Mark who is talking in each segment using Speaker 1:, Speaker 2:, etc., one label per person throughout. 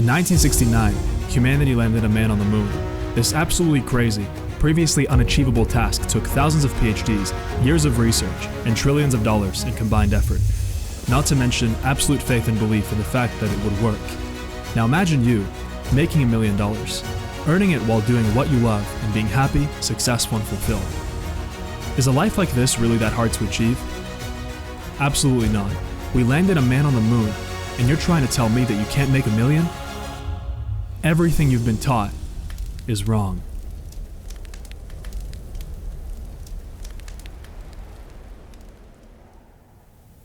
Speaker 1: In 1969, humanity landed a man on the moon. This absolutely crazy, previously unachievable task took thousands of PhDs, years of research, and trillions of dollars in combined effort. Not to mention absolute faith and belief in the fact that it would work. Now imagine you making $1 million, earning it while doing what you love and being happy, successful, and fulfilled. Is a life like this really that hard to achieve? Absolutely not. We landed a man on the moon, and you're trying to tell me that you can't make $1 million? Everything you've been taught is wrong.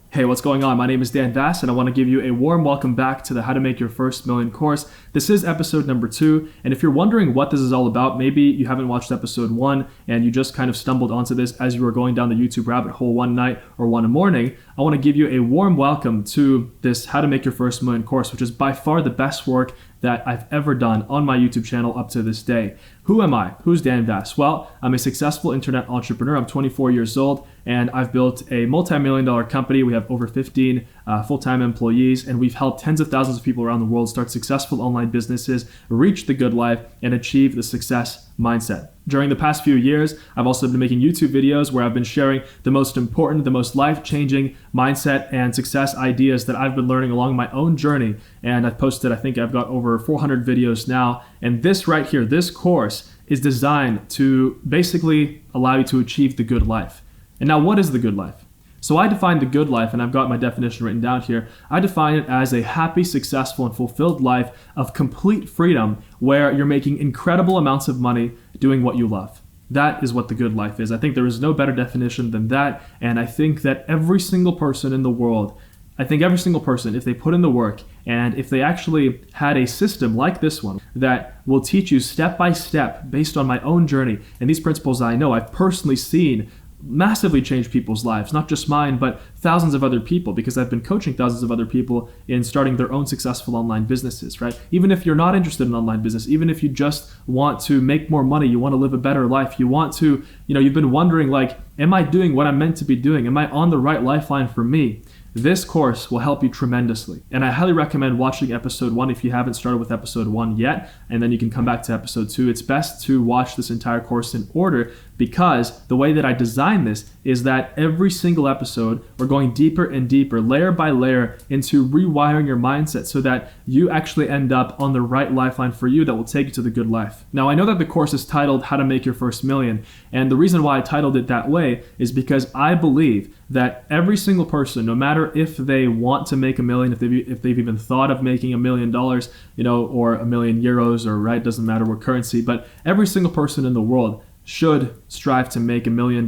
Speaker 1: Hey, what's going on? My name is Dan Vas, and I want to give you a warm welcome back to the How to Make Your First Million course. This is episode number 2, and if you're wondering what this is all about, maybe you haven't watched episode 1 and you just kind of stumbled onto this as you were going down the YouTube rabbit hole one night or one morning, I want to give you a warm welcome to this How to Make Your First Million course, which is by far the best work that I've ever done on my YouTube channel up to this day. Who am I? Who's Dan Vas? Well, I'm a successful internet entrepreneur. I'm 24 years old, and I've built a multi-million-dollar company. We have over 15 full-time employees, and we've helped tens of thousands of people around the world start successful online businesses, reach the good life, and achieve the success mindset. During the past few years, I've also been making YouTube videos where I've been sharing the most important, the most life-changing mindset and success ideas that I've been learning along my own journey. And I've posted, I think I've got over 400 videos now. And this right here, this course is designed to basically allow you to achieve the good life. And now, what is the good life? So I define the good life, and I've got my definition written down here. I define it as a happy, successful, and fulfilled life of complete freedom where you're making incredible amounts of money doing what you love. That is what the good life is. I think there is no better definition than that, and I think that every single person in the world, if they put in the work, and if they actually had a system like this one that will teach you step by step based on my own journey, and these principles I know I've personally seen massively change people's lives, not just mine, but thousands of other people, because I've been coaching thousands of other people in starting their own successful online businesses, right? Even if you're not interested in online business, even if you just want to make more money, you want to live a better life, you want to, you've been wondering like, am I doing what I'm meant to be doing? Am I on the right lifeline for me? This course will help you tremendously. And I highly recommend watching episode 1 if you haven't started with episode 1 yet, and then you can come back to episode 2. It's best to watch this entire course in order, because the way that I designed this is that every single episode, we're going deeper and deeper, layer by layer, into rewiring your mindset so that you actually end up on the right lifeline for you that will take you to the good life. Now, I know that the course is titled How to Make Your First Million, and the reason why I titled it that way is because I believe that every single person, no matter if they want to make $1 million, if they've even thought of making $1 million, or €1 million, or right, doesn't matter what currency, but every single person in the world should strive to make $1 million.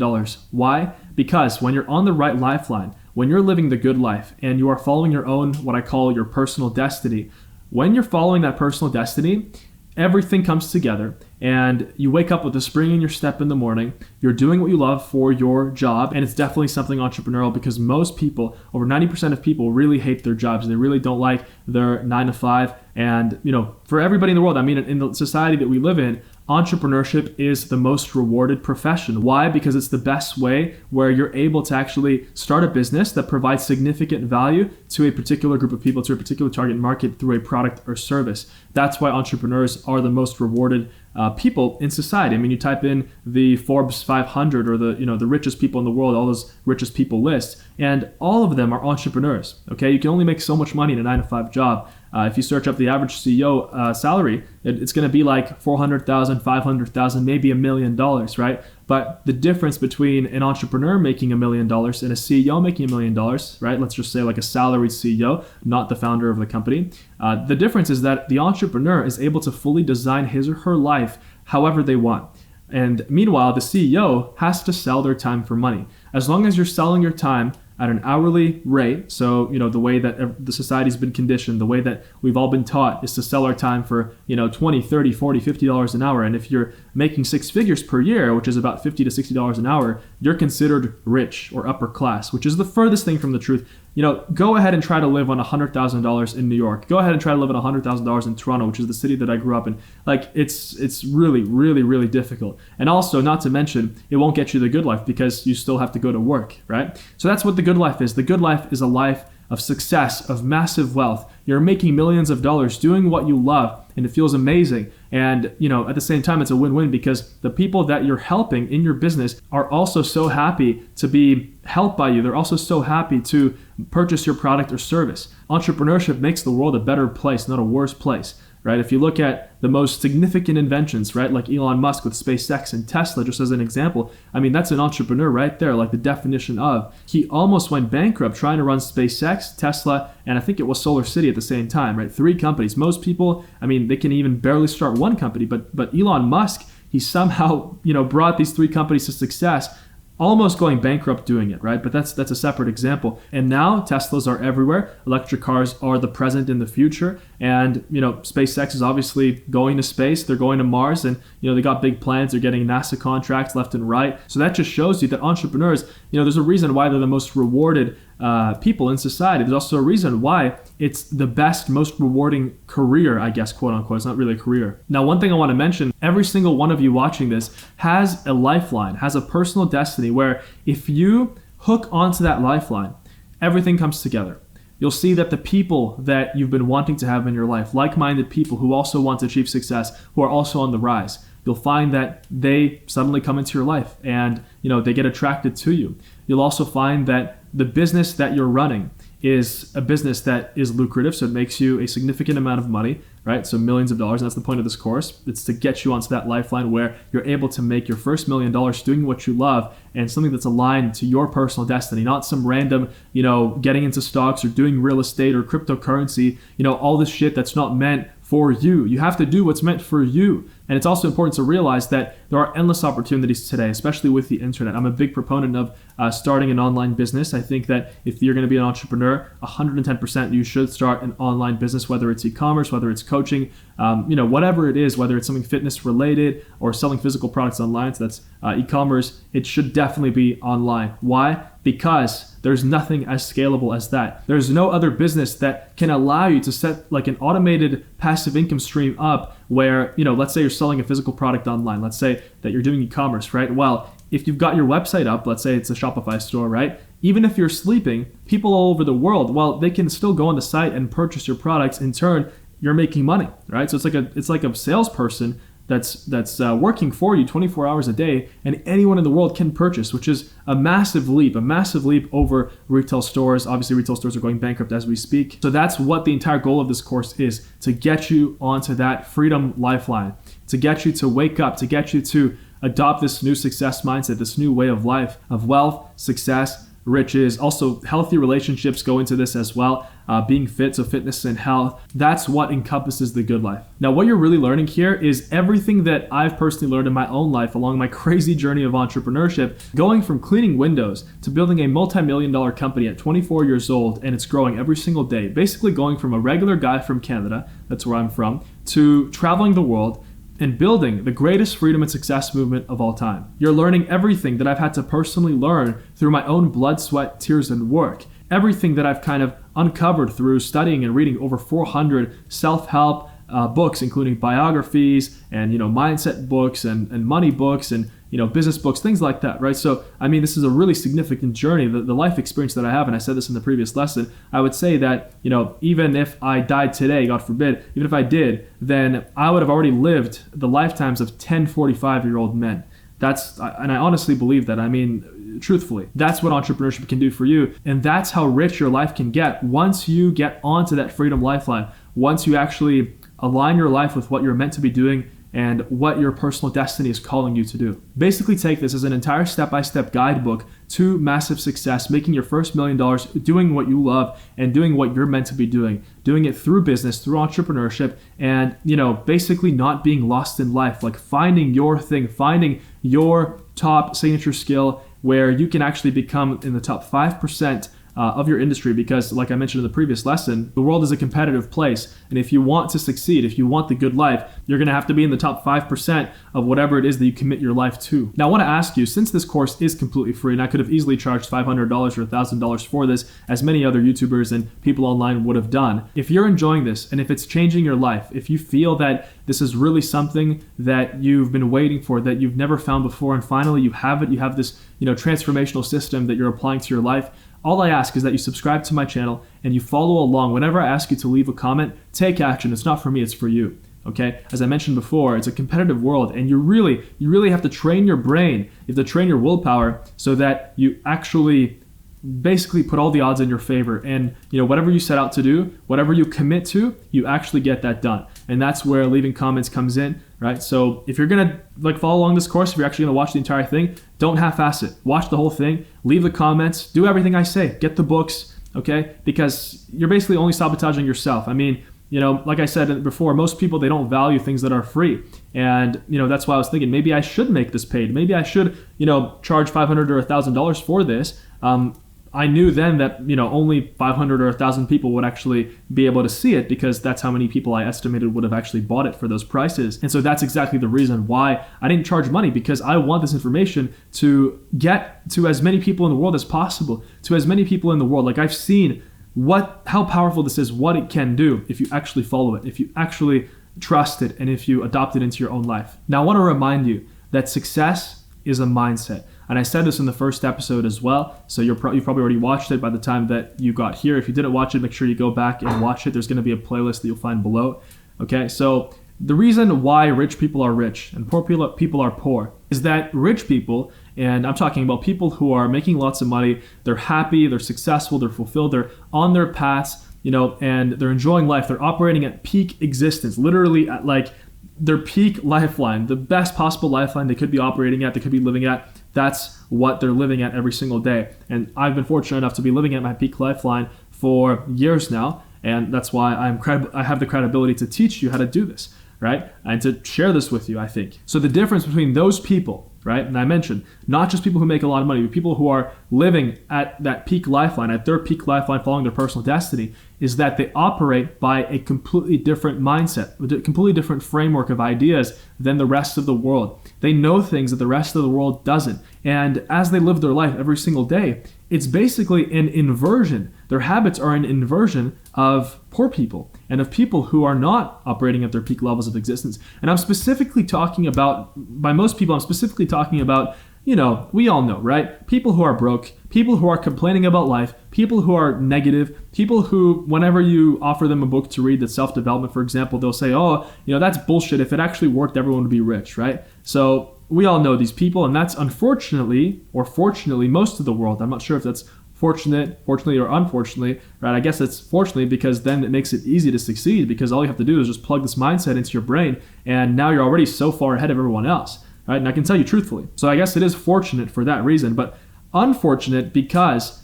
Speaker 1: Why? Because when you're on the right lifeline, when you're living the good life and you are following your own, what I call your personal destiny, when you're following that personal destiny, everything comes together and you wake up with a spring in your step in the morning. You're doing what you love for your job, and it's definitely something entrepreneurial, because most people, over 90% of people, really hate their jobs. They really don't like their 9 to 5. And for everybody in the world, in the society that we live in, entrepreneurship is the most rewarded profession. Why? Because it's the best way where you're able to actually start a business that provides significant value to a particular group of people, to a particular target market through a product or service. That's why entrepreneurs are the most rewarded people in society. You type in the Forbes 500 or the richest people in the world, all those richest people lists, and all of them are entrepreneurs. Okay, you can only make so much money in a 9 to 5 job. If you search up the average CEO salary, it's going to be like $400,000, $500,000, maybe $1 million, right? But the difference between an entrepreneur making $1 million and a CEO making $1 million, right? Let's just say like a salaried CEO, not the founder of the company. The difference is that the entrepreneur is able to fully design his or her life however they want. And meanwhile, the CEO has to sell their time for money. As long as you're selling your time at an hourly rate, so the way that the society's been conditioned, the way that we've all been taught is to sell our time for $20, $30, $40, $50 an hour. And if you're making 6 figures per year, which is about $50 to $60 an hour, you're considered rich or upper class, which is the furthest thing from the truth. Go ahead and try to live on $100,000 in New York. Go ahead and try to live on $100,000 in Toronto, which is the city that I grew up in. It's really, really, really difficult. And also, not to mention, it won't get you the good life because you still have to go to work, right? So that's what the good life is. The good life is a life of success, of massive wealth. You're making millions of dollars doing what you love, and it feels amazing. And, at the same time, it's a win-win because the people that you're helping in your business are also so happy to be helped by you. They're also so happy to purchase your product or service. Entrepreneurship makes the world a better place, not a worse place. Right? If you look at the most significant inventions, right, like Elon Musk with SpaceX and Tesla, just as an example, that's an entrepreneur right there, like the definition of. He almost went bankrupt trying to run SpaceX, Tesla, and I think it was Solar City at the same time, right? 3 companies. Most people, they can even barely start one company, but Elon Musk, he somehow, brought these 3 companies to success, almost going bankrupt doing it, right? But that's a separate example. And now Teslas are everywhere. Electric cars are the present and the future. And, SpaceX is obviously going to space. They're going to Mars, and, they got big plans. They're getting NASA contracts left and right. So that just shows you that entrepreneurs, there's a reason why they're the most rewarded people in society. There's also a reason why it's the best, most rewarding career, I guess, quote unquote. It's not really a career. Now, one thing I want to mention, every single one of you watching this has a lifeline, has a personal destiny where if you hook onto that lifeline, everything comes together. You'll see that the people that you've been wanting to have in your life, like-minded people who also want to achieve success, who are also on the rise, you'll find that they suddenly come into your life and, they get attracted to you. You'll also find that the business that you're running is a business that is lucrative, so it makes you a significant amount of money, right? So millions of dollars, and that's the point of this course. It's to get you onto that lifeline where you're able to make your first $1 million doing what you love and something that's aligned to your personal destiny, not some random, getting into stocks or doing real estate or cryptocurrency, all this shit that's not meant for you. You have to do what's meant for you. And it's also important to realize that there are endless opportunities today, especially with the internet. I'm a big proponent of starting an online business. I think that if you're going to be an entrepreneur, 110% you should start an online business, whether it's e-commerce, whether it's coaching, whatever it is, whether it's something fitness related or selling physical products online. So that's e-commerce. It should definitely be online. Why? Because there's nothing as scalable as that. There's no other business that can allow you to set like an automated passive income stream up where, let's say you're selling a physical product online. Let's say that you're doing e-commerce, right? Well, if you've got your website up, let's say it's a Shopify store, right? Even if you're sleeping, people all over the world, well, they can still go on the site and purchase your products. In turn, you're making money, right? So it's like a salesperson that's working for you 24 hours a day, and anyone in the world can purchase, which is a massive leap over retail stores. Obviously, retail stores are going bankrupt as we speak. So that's what the entire goal of this course is, to get you onto that freedom lifeline, to get you to wake up, to get you to adopt this new success mindset, this new way of life, of wealth, success, riches. Also, healthy relationships go into this as well. Being fit, so fitness and health. That's what encompasses the good life. Now, what you're really learning here is everything that I've personally learned in my own life along my crazy journey of entrepreneurship, going from cleaning windows to building a multi-million-dollar company at 24 years old, and it's growing every single day. Basically going from a regular guy from Canada, that's where I'm from, to traveling the world and building the greatest freedom and success movement of all time. You're learning everything that I've had to personally learn through my own blood, sweat, tears, and work. Everything that I've kind of uncovered through studying and reading over 400 self-help books, including biographies and mindset books and money books and business books, things like that, right? So, this is a really significant journey. The life experience that I have, and I said this in the previous lesson, I would say that, even if I died today, God forbid, even if I did, then I would have already lived the lifetimes of 10 45-year-old men. And I honestly believe that. Truthfully, that's what entrepreneurship can do for you. And that's how rich your life can get once you get onto that freedom lifeline, once you actually align your life with what you're meant to be doing and what your personal destiny is calling you to do. Basically, take this as an entire step-by-step guidebook to massive success, making your first $1 million, doing what you love and doing what you're meant to be doing it through business, through entrepreneurship, and basically not being lost in life, like finding your thing, finding your top signature skill where you can actually become in the top 5% of your industry, because like I mentioned in the previous lesson, the world is a competitive place. And if you want to succeed, if you want the good life, you're going to have to be in the top 5% of whatever it is that you commit your life to. Now, I want to ask you, since this course is completely free, and I could have easily charged $500 or $1,000 for this, as many other YouTubers and people online would have done. If you're enjoying this and if it's changing your life, if you feel that this is really something that you've been waiting for, that you've never found before, and finally you have it, you have this transformational system that you're applying to your life, All I ask is that you subscribe to my channel and you follow along. Whenever I ask you to leave a comment, take action. It's not for me, it's for you. Okay, as I mentioned before, it's a competitive world, and you really have to train your brain. You have to train your willpower so that you actually basically put all the odds in your favor. And whatever you set out to do, whatever you commit to, you actually get that done. And that's where leaving comments comes in, right? So if you're gonna follow along this course, if you're actually gonna watch the entire thing, don't half-ass it. Watch the whole thing. Leave the comments. Do everything I say. Get the books, okay? Because you're basically only sabotaging yourself. I mean, like I said before, most people, they don't value things that are free. And, that's why I was thinking maybe I should make this paid. Maybe I should, charge $500 or $1,000 for this. I knew then that, only 500 or 1,000 people would actually be able to see it, because that's how many people I estimated would have actually bought it for those prices. And so that's exactly the reason why I didn't charge money, because I want this information to get to as many people in the world as possible, to as many people in the world. Like, I've seen how powerful this is, what it can do if you actually follow it, if you actually trust it, and if you adopt it into your own life. Now, I want to remind you that success is a mindset. And I said this in the first episode as well, so you've probably already watched it by the time that you got here. If you didn't watch it, make sure you go back and watch it. There's going to be a playlist that you'll find below. Okay, so the reason why rich people are rich and poor people are poor is that rich people, and I'm talking about people who are making lots of money, they're happy, they're successful, they're fulfilled, they're on their paths, and they're enjoying life. They're operating at peak existence, literally at their peak lifeline, the best possible lifeline they could be operating at, they could be living at. That's what they're living at every single day. And I've been fortunate enough to be living at my peak lifeline for years now. And that's why I have the credibility to teach you how to do this, right? And to share this with you, I think. So the difference between those people, right? And I mentioned, not just people who make a lot of money, but people who are living at that peak lifeline, at their peak lifeline, following their personal destiny, is that they operate by a completely different mindset, a completely different framework of ideas than the rest of the world. They know things that the rest of the world doesn't. And as they live their life every single day, it's basically an inversion. Their habits are an inversion of poor people and of people who are not operating at their peak levels of existence. And I'm specifically talking about, by most people, I'm specifically talking about, we all know, right? People who are broke, people who are complaining about life, people who are negative, people who, whenever you offer them a book to read that's self-development, for example, they'll say, oh, that's bullshit. If it actually worked, everyone would be rich, right? So we all know these people, and that's unfortunately, or fortunately, most of the world. I'm not sure if that's fortunately or unfortunately, right? I guess it's fortunately, because then it makes it easy to succeed, because all you have to do is just plug this mindset into your brain, and now you're already so far ahead of everyone else, right? And I can tell you truthfully. So I guess it is fortunate for that reason, but unfortunate because,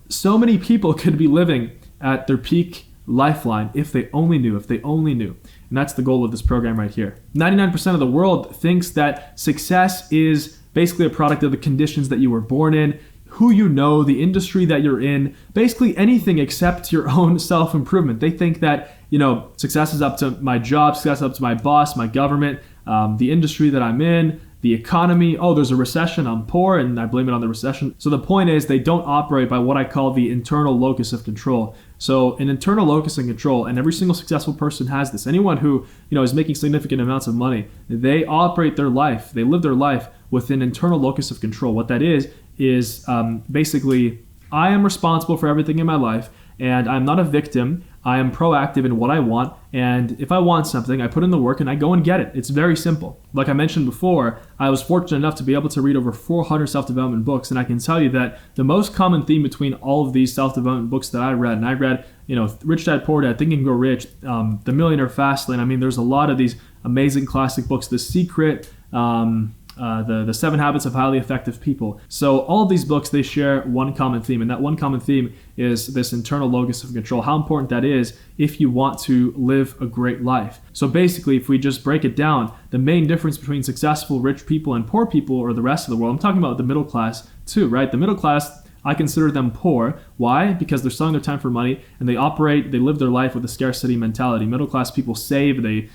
Speaker 1: so many people could be living at their peak lifeline if they only knew. And that's the goal of this program right here. 99% of the world thinks that success is basically a product of the conditions that you were born in, who you know, the industry that you're in, basically anything except your own self-improvement. They think that, success is up to my job, success is up to my boss, my government, the industry that I'm in, the economy. Oh, there's a recession, I'm poor, and I blame it on the recession. So the point is, they don't operate by what I call the internal locus of control. So an internal locus of control, and every single successful person has this. Anyone who is making significant amounts of money, they operate their life, they live their life with an internal locus of control. What that is basically, I am responsible for everything in my life, and I'm not a victim. I am proactive in what I want, and if I want something, I put in the work and I go and get it. It's very simple. Like I mentioned before, I was fortunate enough to be able to read over 400 self-development books, and I can tell you that the most common theme between all of these self-development books that I read, and I read, Rich Dad Poor Dad, Think and Grow Rich, The Millionaire, Fastlane. I mean, there's a lot of these amazing classic books, The Secret, the 7 Habits of Highly Effective People. So all of these books, they share one common theme, and that one common theme is this internal locus of control, how important that is if you want to live a great life. So basically, if we just break it down, the main difference between successful rich people and poor people, or the rest of the world, I'm talking about the middle class too, right? The middle class, I consider them poor. Why? Because they're selling their time for money, and they live their life with a scarcity mentality. Middle class people save, they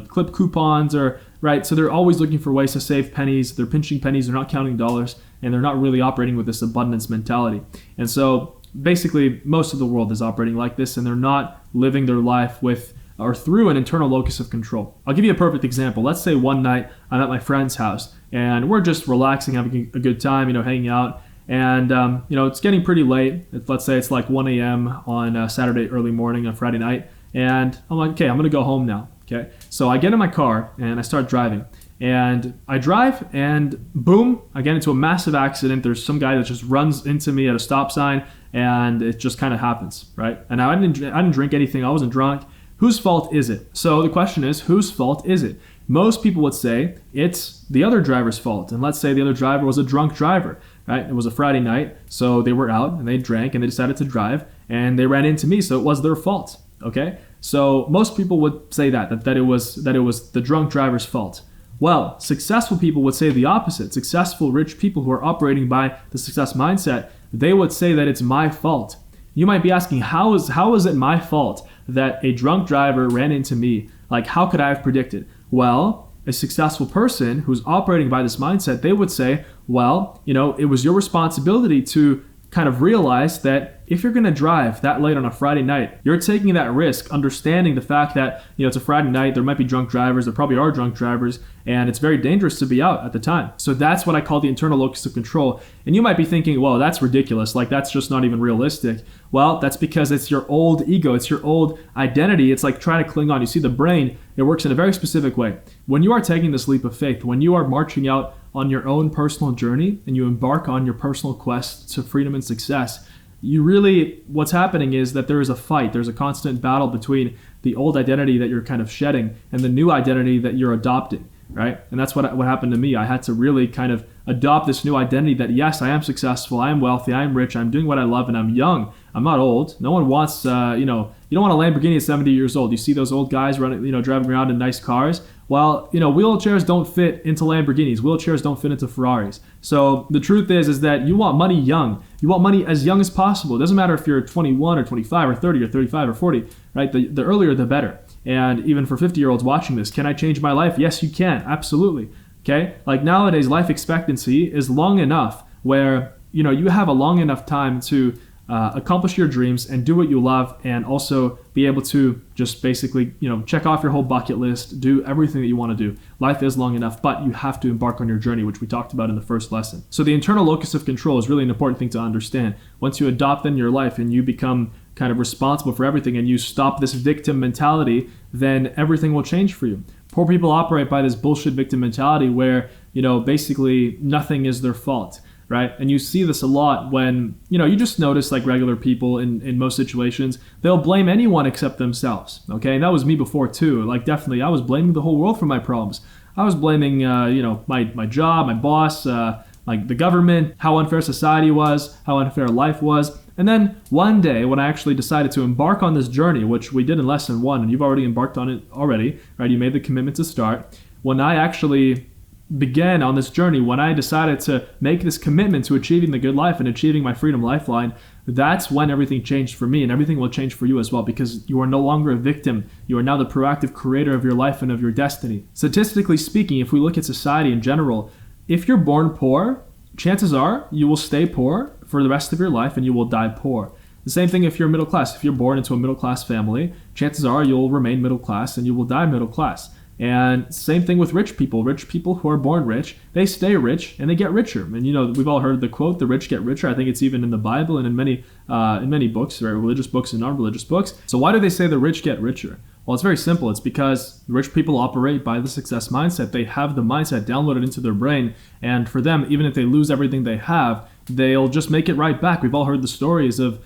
Speaker 1: clip coupons, or right. So they're always looking for ways to save pennies. They're pinching pennies. They're not counting dollars, and they're not really operating with this abundance mentality. And so basically, most of the world is operating like this, and they're not living their life with or through an internal locus of control. I'll give you a perfect example. Let's say one night I'm at my friend's house, and we're just relaxing, having a good time, hanging out. And, it's getting pretty late. Let's say it's like 1 a.m. on Saturday early morning on Friday night. And I'm like, okay, I'm going to go home now. Okay. So I get in my car and I start driving. And I drive and boom, I get into a massive accident. There's some guy that just runs into me at a stop sign and it just kind of happens, right? And I didn't drink anything. I wasn't drunk. Whose fault is it? So the question is, whose fault is it? Most people would say it's the other driver's fault. And let's say the other driver was a drunk driver, right? It was a Friday night, so they were out and they drank and they decided to drive and they ran into me, so it was their fault, okay? So most people would say that it was the drunk driver's fault. Well, successful people would say the opposite. Successful, rich people who are operating by the success mindset, they would say that it's my fault. You might be asking, how is it my fault that a drunk driver ran into me? Like, how could I have predicted? Well, a successful person who's operating by this mindset, they would say, well, it was your responsibility to kind of realize that if you're going to drive that late on a Friday night, you're taking that risk, understanding the fact that, it's a Friday night, there might be drunk drivers, there probably are drunk drivers, and it's very dangerous to be out at the time. So that's what I call the internal locus of control. And you might be thinking, well, that's ridiculous. Like, that's just not even realistic. Well, that's because it's your old ego. It's your old identity. It's like trying to cling on. You see, the brain, it works in a very specific way. When you are taking this leap of faith, when you are marching out on your own personal journey and you embark on your personal quest to freedom and success, what's happening is that there is a fight. There's a constant battle between the old identity that you're kind of shedding and the new identity that you're adopting, right? And that's what happened to me. I had to really kind of adopt this new identity that, yes, I am successful, I am wealthy, I am rich, I'm doing what I love, and I'm young. I'm not old. No one wants, you don't want a Lamborghini at 70 years old. You see those old guys running, driving around in nice cars. Well, wheelchairs don't fit into Lamborghinis. Wheelchairs don't fit into Ferraris. So the truth is that you want money young. You want money as young as possible. It doesn't matter if you're 21 or 25 or 30 or 35 or 40, right? The earlier, the better. And even for 50-year-olds watching this, can I change my life? Yes, you can. Absolutely. Okay? Like nowadays, life expectancy is long enough where, you have a long enough time to accomplish your dreams and do what you love, and also be able to just basically, check off your whole bucket list, do everything that you want to do. Life is long enough, but you have to embark on your journey, which we talked about in the first lesson. So the internal locus of control is really an important thing to understand. Once you adopt in your life and you become kind of responsible for everything and you stop this victim mentality, then everything will change for you. Poor people operate by this bullshit victim mentality where, basically nothing is their fault. Right? And you see this a lot when, you just notice like regular people in most situations, they'll blame anyone except themselves. Okay. And that was me before too. Like definitely I was blaming the whole world for my problems. I was blaming, my job, my boss, like the government, how unfair society was, how unfair life was. And then one day when I actually decided to embark on this journey, which we did in lesson 1, and you've already embarked on it already, right? You made the commitment to start. When I actually began on this journey, when I decided to make this commitment to achieving the good life and achieving my freedom lifeline, that's when everything changed for me, and everything will change for you as well, because you are no longer a victim. You are now the proactive creator of your life and of your destiny. Statistically speaking, if we look at society in general, if you're born poor, chances are you will stay poor for the rest of your life and you will die poor. The same thing if you're middle class. If you're born into a middle class family, chances are you'll remain middle class and you will die middle class. And same thing with rich people. Rich people who are born rich, they stay rich and they get richer. And we've all heard the quote, "The rich get richer." I think it's even in the Bible and in many books, right? Religious books and non-religious books. So why do they say the rich get richer? Well, it's very simple. It's because rich people operate by the success mindset. They have the mindset downloaded into their brain, and for them, even if they lose everything they have, they'll just make it right back. We've all heard the stories of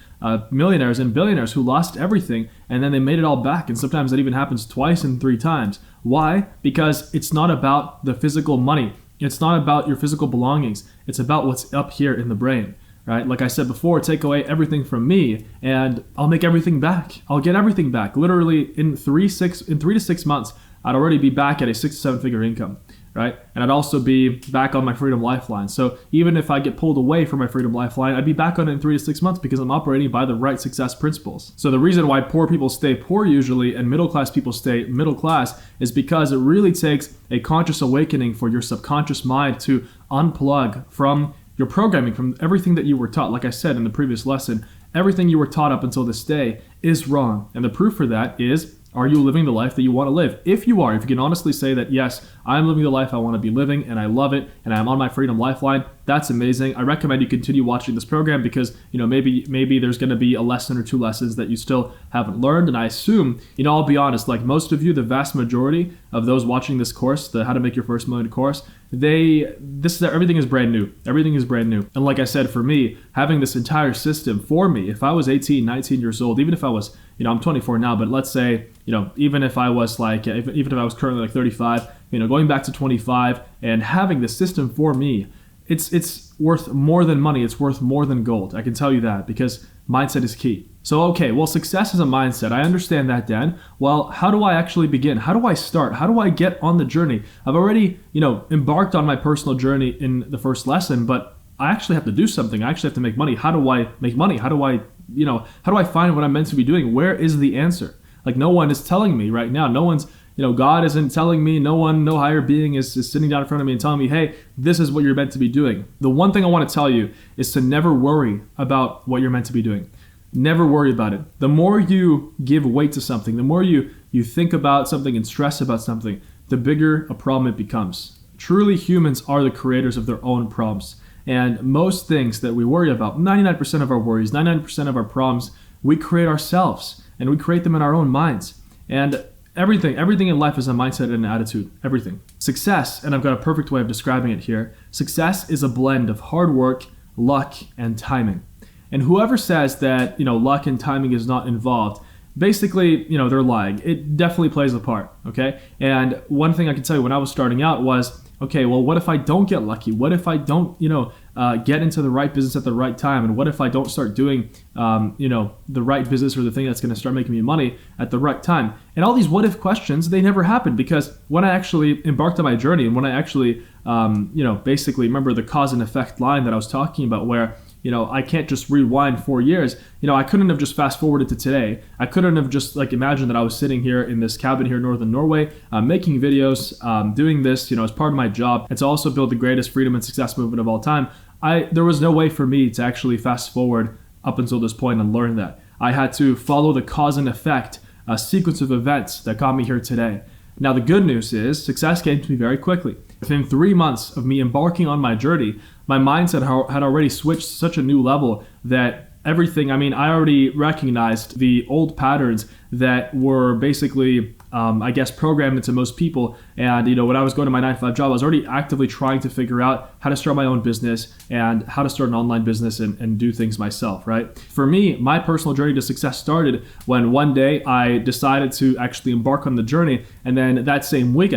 Speaker 1: millionaires and billionaires who lost everything and then they made it all back, and sometimes that even happens twice and 3 times. Why? Because it's not about the physical money. It's not about your physical belongings. It's about what's up here in the brain, right? Like I said before, take away everything from me and I'll make everything back. I'll get everything back. Literally in 3 to 6 months, I'd already be back at a 6 to 7 figure income, right? And I'd also be back on my freedom lifeline. So even if I get pulled away from my freedom lifeline, I'd be back on it in 3 to 6 months because I'm operating by the right success principles. So the reason why poor people stay poor usually and middle class people stay middle class is because it really takes a conscious awakening for your subconscious mind to unplug from your programming, from everything that you were taught. Like I said in the previous lesson, everything you were taught up until this day is wrong. And the proof for that is Are you living the life that you want to live? If you are, if you can honestly say that, yes, I'm living the life I want to be living and I love it and I'm on my freedom lifeline, that's amazing. I recommend you continue watching this program because, maybe there's going to be a lesson or two lessons that you still haven't learned. And I assume, I'll be honest, like most of you, the vast majority of those watching this course, the How to Make Your First Million course, everything is brand new. Everything is brand new. And like I said, for me, having this entire system for me, if I was 18, 19 years old, even if I was, I'm 24 now, but let's say, even if I was even if I was currently like 35, going back to 25 and having the system for me, it's worth more than money. It's worth more than gold. I can tell you that because mindset is key. So, okay, well, success is a mindset. I understand that, Dan. Well, how do I actually begin? How do I start? How do I get on the journey? I've already, embarked on my personal journey in the first lesson, but I actually have to do something. I actually have to make money. How do I make money? How do I find what I'm meant to be doing? Where is the answer? Like no one is telling me right now. No one's, God isn't telling me. No higher being is sitting down in front of me and telling me, hey, this is what you're meant to be doing. The one thing I want to tell you is to never worry about what you're meant to be doing. Never worry about it. The more you give weight to something, the more you think about something and stress about something, the bigger a problem it becomes. Truly, humans are the creators of their own problems. And most things that we worry about, 99% of our worries, 99% of our problems, we create ourselves. And we create them in our own minds. And everything in life is a mindset and an attitude. Everything. Success, and I've got a perfect way of describing it here. Success is a blend of hard work, luck, and timing. And whoever says that, luck and timing is not involved, basically, they're lying. It definitely plays a part, okay? And one thing I can tell you when I was starting out was, okay, well, what if I don't get lucky? What if I don't, get into the right business at the right time? And what if I don't start doing, the right business or the thing that's going to start making me money at the right time? And all these what if questions, they never happened because when I actually embarked on my journey and when I actually, basically remember the cause and effect line that I was talking about where, I can't just rewind 4 years. I couldn't have just fast forwarded to today. I couldn't have just imagined that I was sitting here in this cabin here in northern Norway, making videos, doing this, as part of my job, and to also build the greatest freedom and success movement of all time. There was no way for me to actually fast forward up until this point and learn that. I had to follow the cause and effect, a sequence of events that got me here today. Now, the good news is success came to me very quickly. Within 3 months of me embarking on my journey, my mindset had already switched to such a new level that everything, I already recognized the old patterns that were basically, programmed into most people. And, when I was going to my 9-to-5 job, I was already actively trying to figure out how to start my own business and how to start an online business and do things myself, right? For me, my personal journey to success started when one day I decided to actually embark on the journey. And then that same week,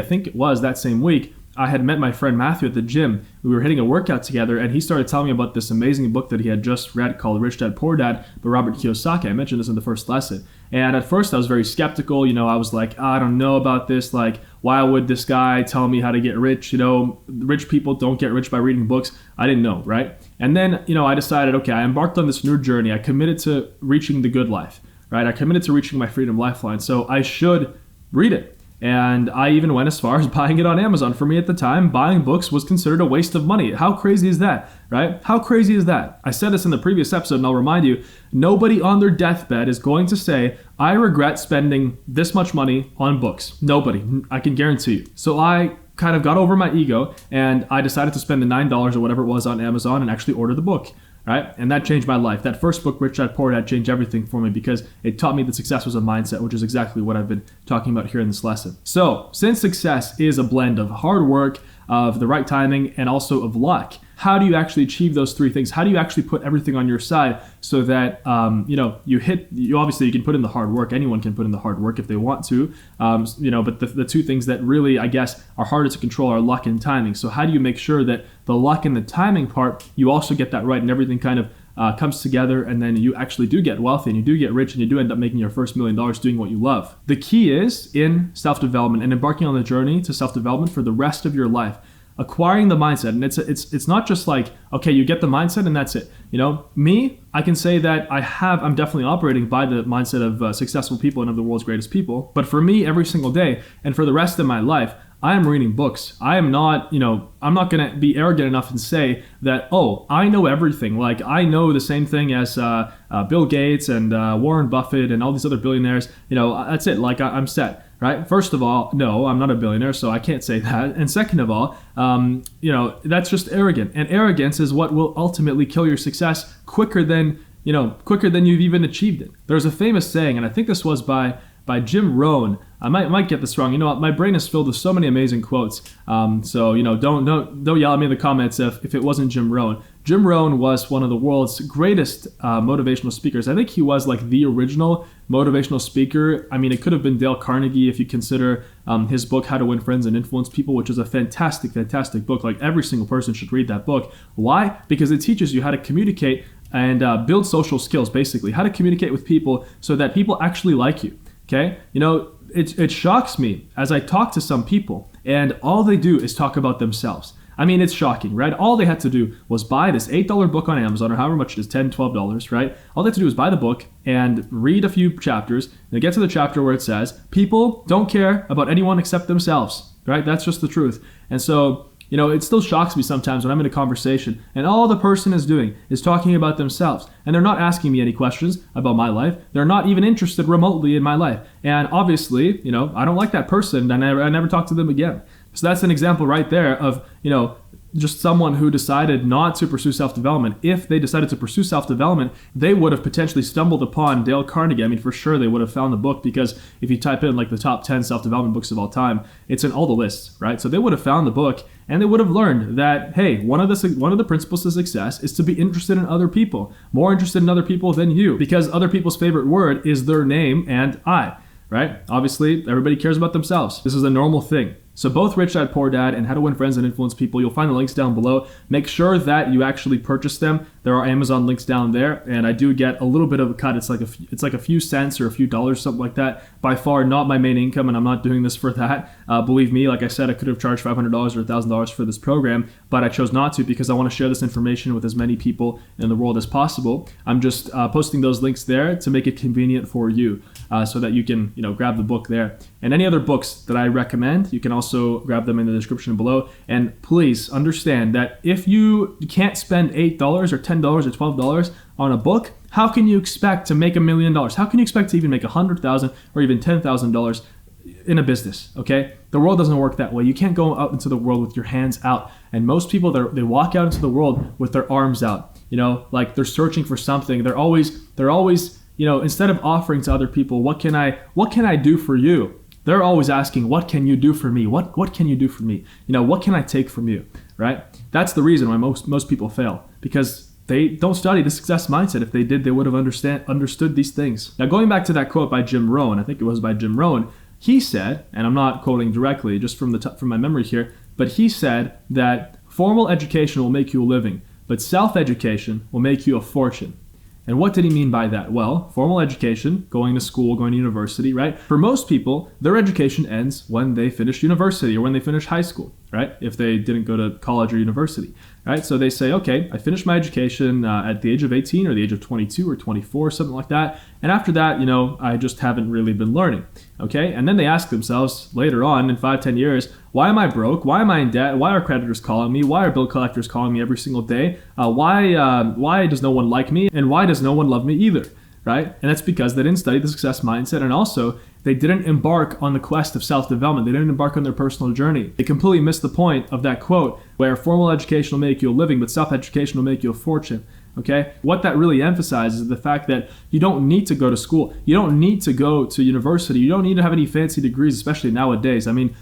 Speaker 1: I had met my friend Matthew at the gym. We were hitting a workout together and he started telling me about this amazing book that he had just read called Rich Dad Poor Dad by Robert Kiyosaki. I mentioned this in the first lesson. And at first I was very skeptical. I was like, I don't know about this. Like, why would this guy tell me how to get rich? Rich people don't get rich by reading books. I didn't know, right? And then, I decided, okay, I embarked on this new journey. I committed to reaching the good life, right? I committed to reaching my freedom lifeline. So I should read it. And I even went as far as buying it on Amazon. For me at the time, buying books was considered a waste of money. How crazy is that, right? How crazy is that? I said this in the previous episode, and I'll remind you, nobody on their deathbed is going to say, I regret spending this much money on books. Nobody, I can guarantee you. So I kind of got over my ego, and I decided to spend the $9 or whatever it was on Amazon and actually order the book. Right? And that changed my life. That first book, Rich Dad Poor Dad, changed everything for me because it taught me that success was a mindset, which is exactly what I've been talking about here in this lesson. So, since success is a blend of hard work, of the right timing, and also of luck, how do you actually achieve those three things? How do you actually put everything on your side so that, you obviously you can put in the hard work. Anyone can put in the hard work if they want to, but the two things that really, I guess, are harder to control are luck and timing. So how do you make sure that the luck and the timing part, you also get that right and everything kind of comes together and then you actually do get wealthy and you do get rich and you do end up making your first $1 million doing what you love. The key is in self-development and embarking on the journey to self-development for the rest of your life. Acquiring the mindset, and it's not just like, okay, you get the mindset and that's it. Me, I can say that I'm definitely operating by the mindset of successful people and of the world's greatest people. But for me, every single day and for the rest of my life, I am reading books. I am not, I'm not going to be arrogant enough and say that, oh, I know everything. Like, I know the same thing as Bill Gates and Warren Buffett and all these other billionaires. That's it. Like, I'm set. Right? First of all, no, I'm not a billionaire, so I can't say that. And second of all, that's just arrogant. And arrogance is what will ultimately kill your success quicker than you've even achieved it. There's a famous saying, and I think this was by Jim Rohn. I might get this wrong. My brain is filled with so many amazing quotes. So don't yell at me in the comments if it wasn't Jim Rohn. Jim Rohn was one of the world's greatest motivational speakers. I think he was like the original motivational speaker. I mean, it could have been Dale Carnegie if you consider his book, How to Win Friends and Influence People, which is a fantastic, fantastic book. Like, every single person should read that book. Why? Because it teaches you how to communicate and build social skills, basically. How to communicate with people so that people actually like you. Okay? It shocks me as I talk to some people and all they do is talk about themselves. I mean, it's shocking, right? All they had to do was buy this $8 book on Amazon, or however much it is, $10, $12, right? All they had to do is buy the book and read a few chapters, and they get to the chapter where it says, people don't care about anyone except themselves, right? That's just the truth. And so, it still shocks me sometimes when I'm in a conversation and all the person is doing is talking about themselves, and they're not asking me any questions about my life. They're not even interested remotely in my life. And obviously, I don't like that person, and I never talk to them again. So that's an example right there of, just someone who decided not to pursue self-development. If they decided to pursue self-development, they would have potentially stumbled upon Dale Carnegie. I mean, for sure they would have found the book, because if you type in like the top 10 self-development books of all time, it's in all the lists, right? So they would have found the book, and they would have learned that, hey, one of the principles to success is to be interested in other people, more interested in other people than you, because other people's favorite word is their name and I, right? Obviously, everybody cares about themselves. This is a normal thing. So both Rich Dad Poor Dad and How to Win Friends and Influence People, you'll find the links down below. Make sure that you actually purchase them. There are Amazon links down there, and I do get a little bit of a cut. It's like a few cents or a few dollars, something like that. By far not my main income, and I'm not doing this for that. Believe me, like I said, I could have charged $500 or $1,000 for this program, but I chose not to because I want to share this information with as many people in the world as possible. I'm just posting those links there to make it convenient for you, so that you can grab the book there. And any other books that I recommend, you can also grab them in the description below. And please understand that if you can't spend $8 or $10 or $12 on a book, how can you expect to make $1 million? How can you expect to even make $100,000 or even $10,000 in a business? Okay, the world doesn't work that way. You can't go out into the world with your hands out. And most people, they walk out into the world with their arms out. Like they're searching for something. They're always instead of offering to other people, what can I do for you? They're always asking, what can you do for me? What can you do for me? What can I take from you, right? That's the reason why most people fail, because they don't study the success mindset. If they did, they would have understood these things. Now, going back to that quote by Jim Rohn, I think it was by Jim Rohn, he said, and I'm not quoting directly, just from my memory here, but he said that formal education will make you a living, but self-education will make you a fortune. And what did he mean by that? Well, formal education, going to school, going to university, right? For most people, their education ends when they finish university or when they finish high school, right? If they didn't go to college or university, right? So they say, okay, I finished my education at the age of 18 or the age of 22 or 24, something like that. And after that, I just haven't really been learning, okay? And then they ask themselves later on in 5-10 years, why am I broke? Why am I in debt? Why are creditors calling me? Why are bill collectors calling me every single day? Why does no one like me? And why does no one love me either, right? And that's because they didn't study the success mindset, and also they didn't embark on the quest of self-development. They didn't embark on their personal journey. They completely missed the point of that quote, where formal education will make you a living, but self-education will make you a fortune. Okay? What that really emphasizes is the fact that you don't need to go to school. You don't need to go to university. You don't need to have any fancy degrees, especially nowadays. I mean,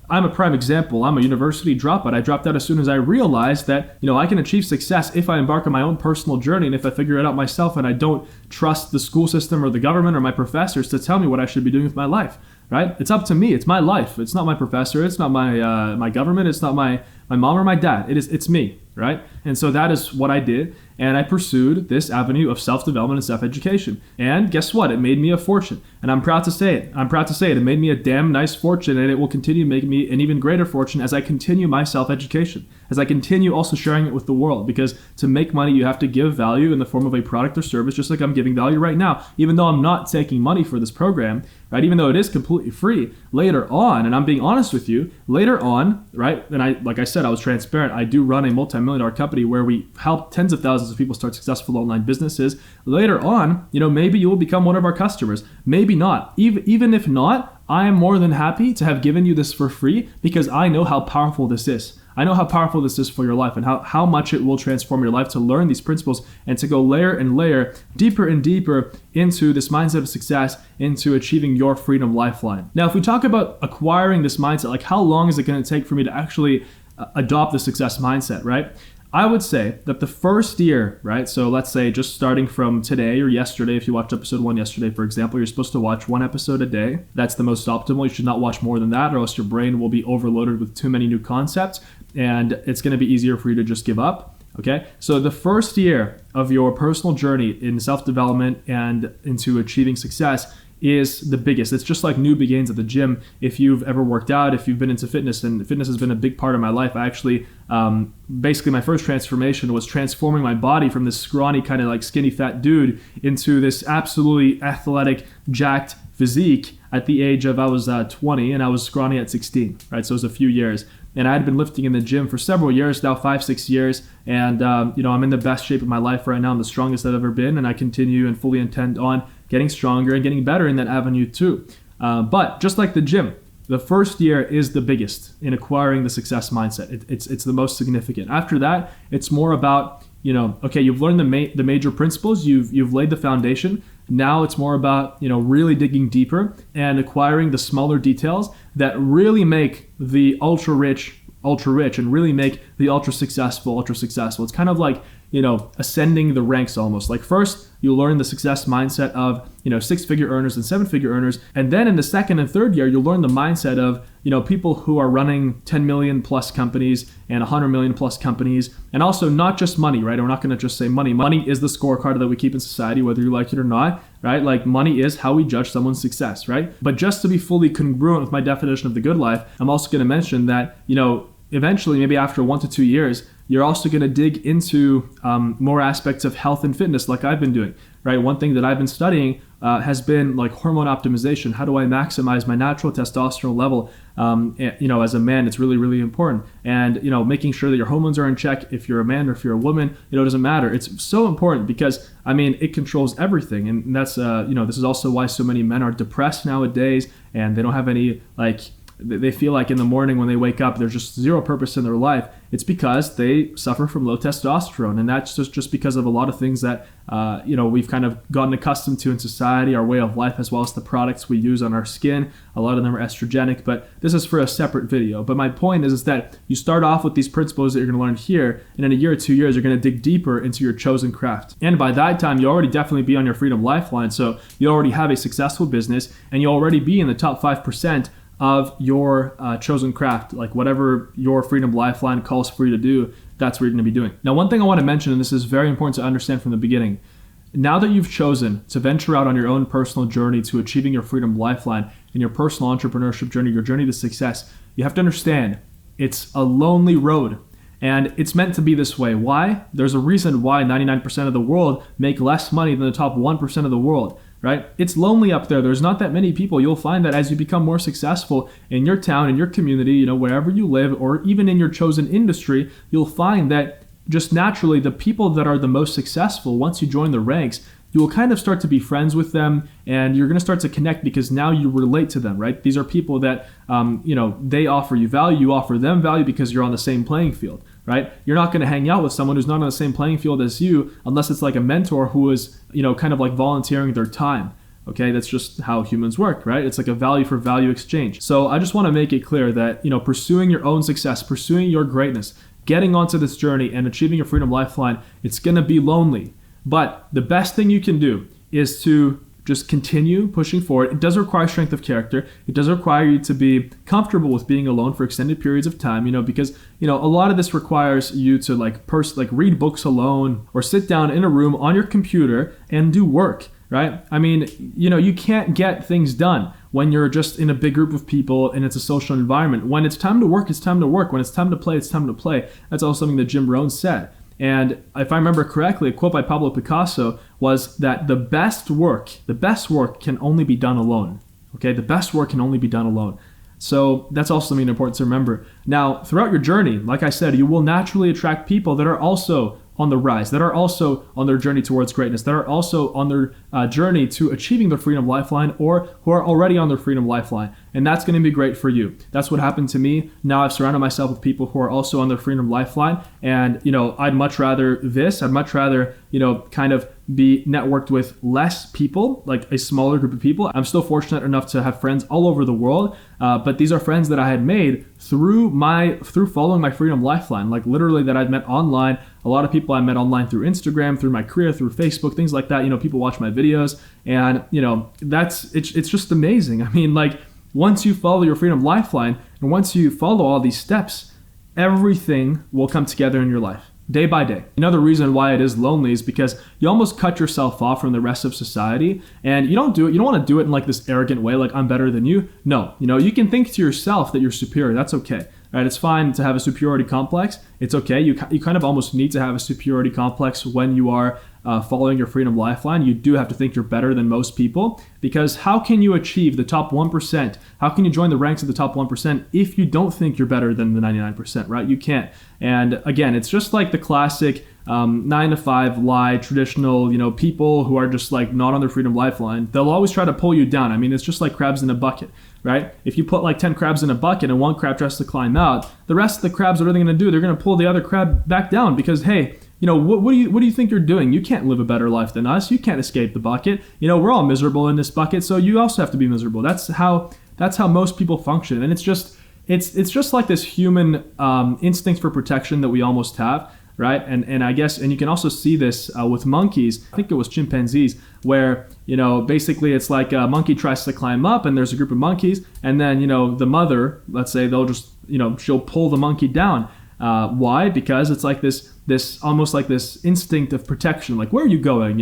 Speaker 1: I'm a prime example. I'm a university dropout. I dropped out as soon as I realized that, I can achieve success if I embark on my own personal journey and if I figure it out myself and I don't trust the school system or the government or my professors to tell me what I should be doing with my life, right? It's up to me. It's my life. It's not my professor. It's not my government. It's not my mom or my dad. It's me, right? And so that is what I did. and I pursued this avenue of self-development and self-education. And guess what? It made me a fortune. And I'm proud to say it. It made me a damn nice fortune, and it will continue making me an even greater fortune as I continue my self-education, as I continue also sharing it with the world. Because to make money, you have to give value in the form of a product or service, just like I'm giving value right now. Even though I'm not taking money for this program, right? Even though it is completely free, later on, and I'm being honest with you, later on, right? And like I said, I was transparent. I do run a multi-million-dollar company where we help tens of thousands of people start successful online businesses. Later on, maybe you will become one of our customers. Maybe not. Even if not, I am more than happy to have given you this for free because I know how powerful this is. I know how powerful this is for your life and how much it will transform your life to learn these principles and to go layer and layer, deeper and deeper into this mindset of success, into achieving your freedom lifeline. Now, if we talk about acquiring this mindset, like how long is it going to take for me to actually adopt the success mindset, right? I would say that the first year, right? So let's say just starting from today or yesterday, if you watched episode 1 yesterday, for example, you're supposed to watch 1 episode a day. That's the most optimal. You should not watch more than that, or else your brain will be overloaded with too many new concepts, and it's going to be easier for you to just give up. Okay, so the first year of your personal journey in self-development and into achieving success is the biggest. It's just like new begins at the gym. If you've ever worked out, if you've been into fitness, and fitness has been a big part of my life. I actually, basically my first transformation was transforming my body from this scrawny kind of like skinny fat dude into this absolutely athletic, jacked physique at the age of, I was 20 and I was scrawny at 16, right? So it was a few years. And I had been lifting in the gym for several years now, 5-6 years. And, I'm in the best shape of my life right now. I'm the strongest I've ever been. And I continue and fully intend on getting stronger and getting better in that avenue too. But just like the gym, the first year is the biggest in acquiring the success mindset. It's the most significant. After that, it's more about, okay, you've learned the major principles, you've laid the foundation. Now it's more about, really digging deeper and acquiring the smaller details that really make the ultra rich and really make the ultra successful. It's kind of like, ascending the ranks almost. Like first, you learn the success mindset of, 6-figure earners and 7-figure earners. And then in the second and third year, you'll learn the mindset of, people who are running 10 million plus companies and 100 million plus companies. And also not just money, right? We're not going to just say money. Money is the scorecard that we keep in society, whether you like it or not, right? Like money is how we judge someone's success, right? But just to be fully congruent with my definition of the good life, I'm also going to mention that, eventually, maybe after 1 to 2 years, you're also going to dig into more aspects of health and fitness like I've been doing, right? One thing that I've been studying has been like hormone optimization. How do I maximize my natural testosterone level? As a man, it's really, really important. And, making sure that your hormones are in check. If you're a man or if you're a woman, it doesn't matter. It's so important because, it controls everything. And that's, this is also why so many men are depressed nowadays and they don't have any, they feel like in the morning when they wake up, there's just zero purpose in their life. It's because they suffer from low testosterone. And that's just because of a lot of things that, we've kind of gotten accustomed to in society, our way of life, as well as the products we use on our skin. A lot of them are estrogenic, but this is for a separate video. But my point is that you start off with these principles that you're going to learn here, and in a year or 2 years, you're going to dig deeper into your chosen craft. And by that time, you already definitely be on your freedom lifeline. So you already have a successful business, and you already be in the top 5% of your chosen craft, like whatever your freedom lifeline calls for you to do, that's what you're going to be doing. Now, one thing I want to mention, and this is very important to understand from the beginning, now that you've chosen to venture out on your own personal journey to achieving your freedom lifeline in your personal entrepreneurship journey, your journey to success, you have to understand it's a lonely road. And it's meant to be this way. Why? There's a reason why 99% of the world make less money than the top 1% of the world. Right? It's lonely up there. There's not that many people. You'll find that as you become more successful in your town, in your community, wherever you live, or even in your chosen industry, you'll find that just naturally the people that are the most successful, once you join the ranks, you will kind of start to be friends with them, and you're going to start to connect because now you relate to them, right? These are people that, they offer you value, you offer them value because you're on the same playing field, right? You're not going to hang out with someone who's not on the same playing field as you unless it's like a mentor who is, kind of like volunteering their time. Okay, that's just how humans work, right? It's like a value for value exchange. So I just want to make it clear that, pursuing your own success, pursuing your greatness, getting onto this journey and achieving your freedom lifeline, it's going to be lonely. But the best thing you can do is to just continue pushing forward. It does require strength of character. It does require you to be comfortable with being alone for extended periods of time, because, a lot of this requires you to read books alone or sit down in a room on your computer and do work, right? I mean, you can't get things done when you're just in a big group of people and it's a social environment. When it's time to work, it's time to work. When it's time to play, it's time to play. That's also something that Jim Rohn said. And if I remember correctly, a quote by Pablo Picasso was that the best work can only be done alone. Okay, the best work can only be done alone. So that's also something important to remember. Now, throughout your journey, like I said, you will naturally attract people that are also on the rise, that are also on their journey towards greatness, that are also on their journey to achieving their freedom lifeline, or who are already on their freedom lifeline. And that's going to be great for you. That's what happened to me. Now I've surrounded myself with people who are also on their freedom lifeline. And, I'd much rather this. I'd much rather, kind of be networked with less people, like a smaller group of people. I'm still fortunate enough to have friends all over the world. But these are friends that I had made through following my freedom lifeline, like literally that I'd met online. A lot of people I met online through Instagram, through my career, through Facebook, things like that. People watch my videos, and it's just amazing. I mean, once you follow your freedom lifeline and once you follow all these steps, everything will come together in your life day by day. Another reason why it is lonely is because you almost cut yourself off from the rest of society, and you don't want to do it in this arrogant way, like I'm better than you. No, you can think to yourself that you're superior. That's okay. Right? It's fine to have a superiority complex. It's okay. You kind of almost need to have a superiority complex when you are following your freedom lifeline. You do have to think you're better than most people, because how can you achieve the top 1%? How can you join the ranks of the top 1% if you don't think you're better than the 99%, right? You can't. And again, it's just like the classic 9-to-5 lie, traditional, people who are just not on their freedom lifeline. They'll always try to pull you down. I mean, it's just like crabs in a bucket, right? If you put 10 crabs in a bucket and one crab tries to climb out, the rest of the crabs, what are they going to do? They're going to pull the other crab back down because, hey, what do you think you're doing? You can't live a better life than us. You can't escape the bucket. We're all miserable in this bucket, so you also have to be miserable. That's how most people function, and it's just like this human instinct for protection that we almost have, right? And I guess, and you can also see this with monkeys. I think it was chimpanzees, where basically it's like a monkey tries to climb up, and there's a group of monkeys, and then the mother, let's say, they'll just she'll pull the monkey down. Why? Because it's like this almost like this instinct of protection. Like, where are you going?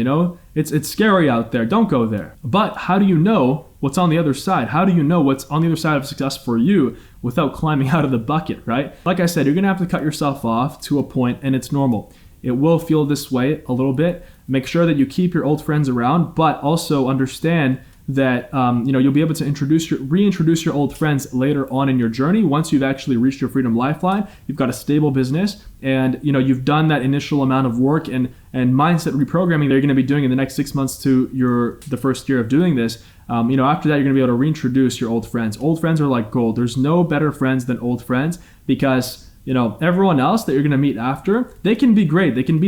Speaker 1: It's scary out there. Don't go there. But how do you know what's on the other side? How do you know what's on the other side of success for you without climbing out of the bucket, right? Like I said, you're going to have to cut yourself off to a point, and it's normal. It will feel this way a little bit. Make sure that you keep your old friends around, but also understand that you'll be able to reintroduce your old friends later on in your journey. Once you've actually reached your freedom lifeline, you've got a stable business, and you've done that initial amount of work and mindset reprogramming that you're going to be doing in the next 6 months to the first year of doing this. After that, you're going to be able to reintroduce your old friends. Old friends are like gold. There's no better friends than old friends, because everyone else that you're going to meet after, they can be great. They can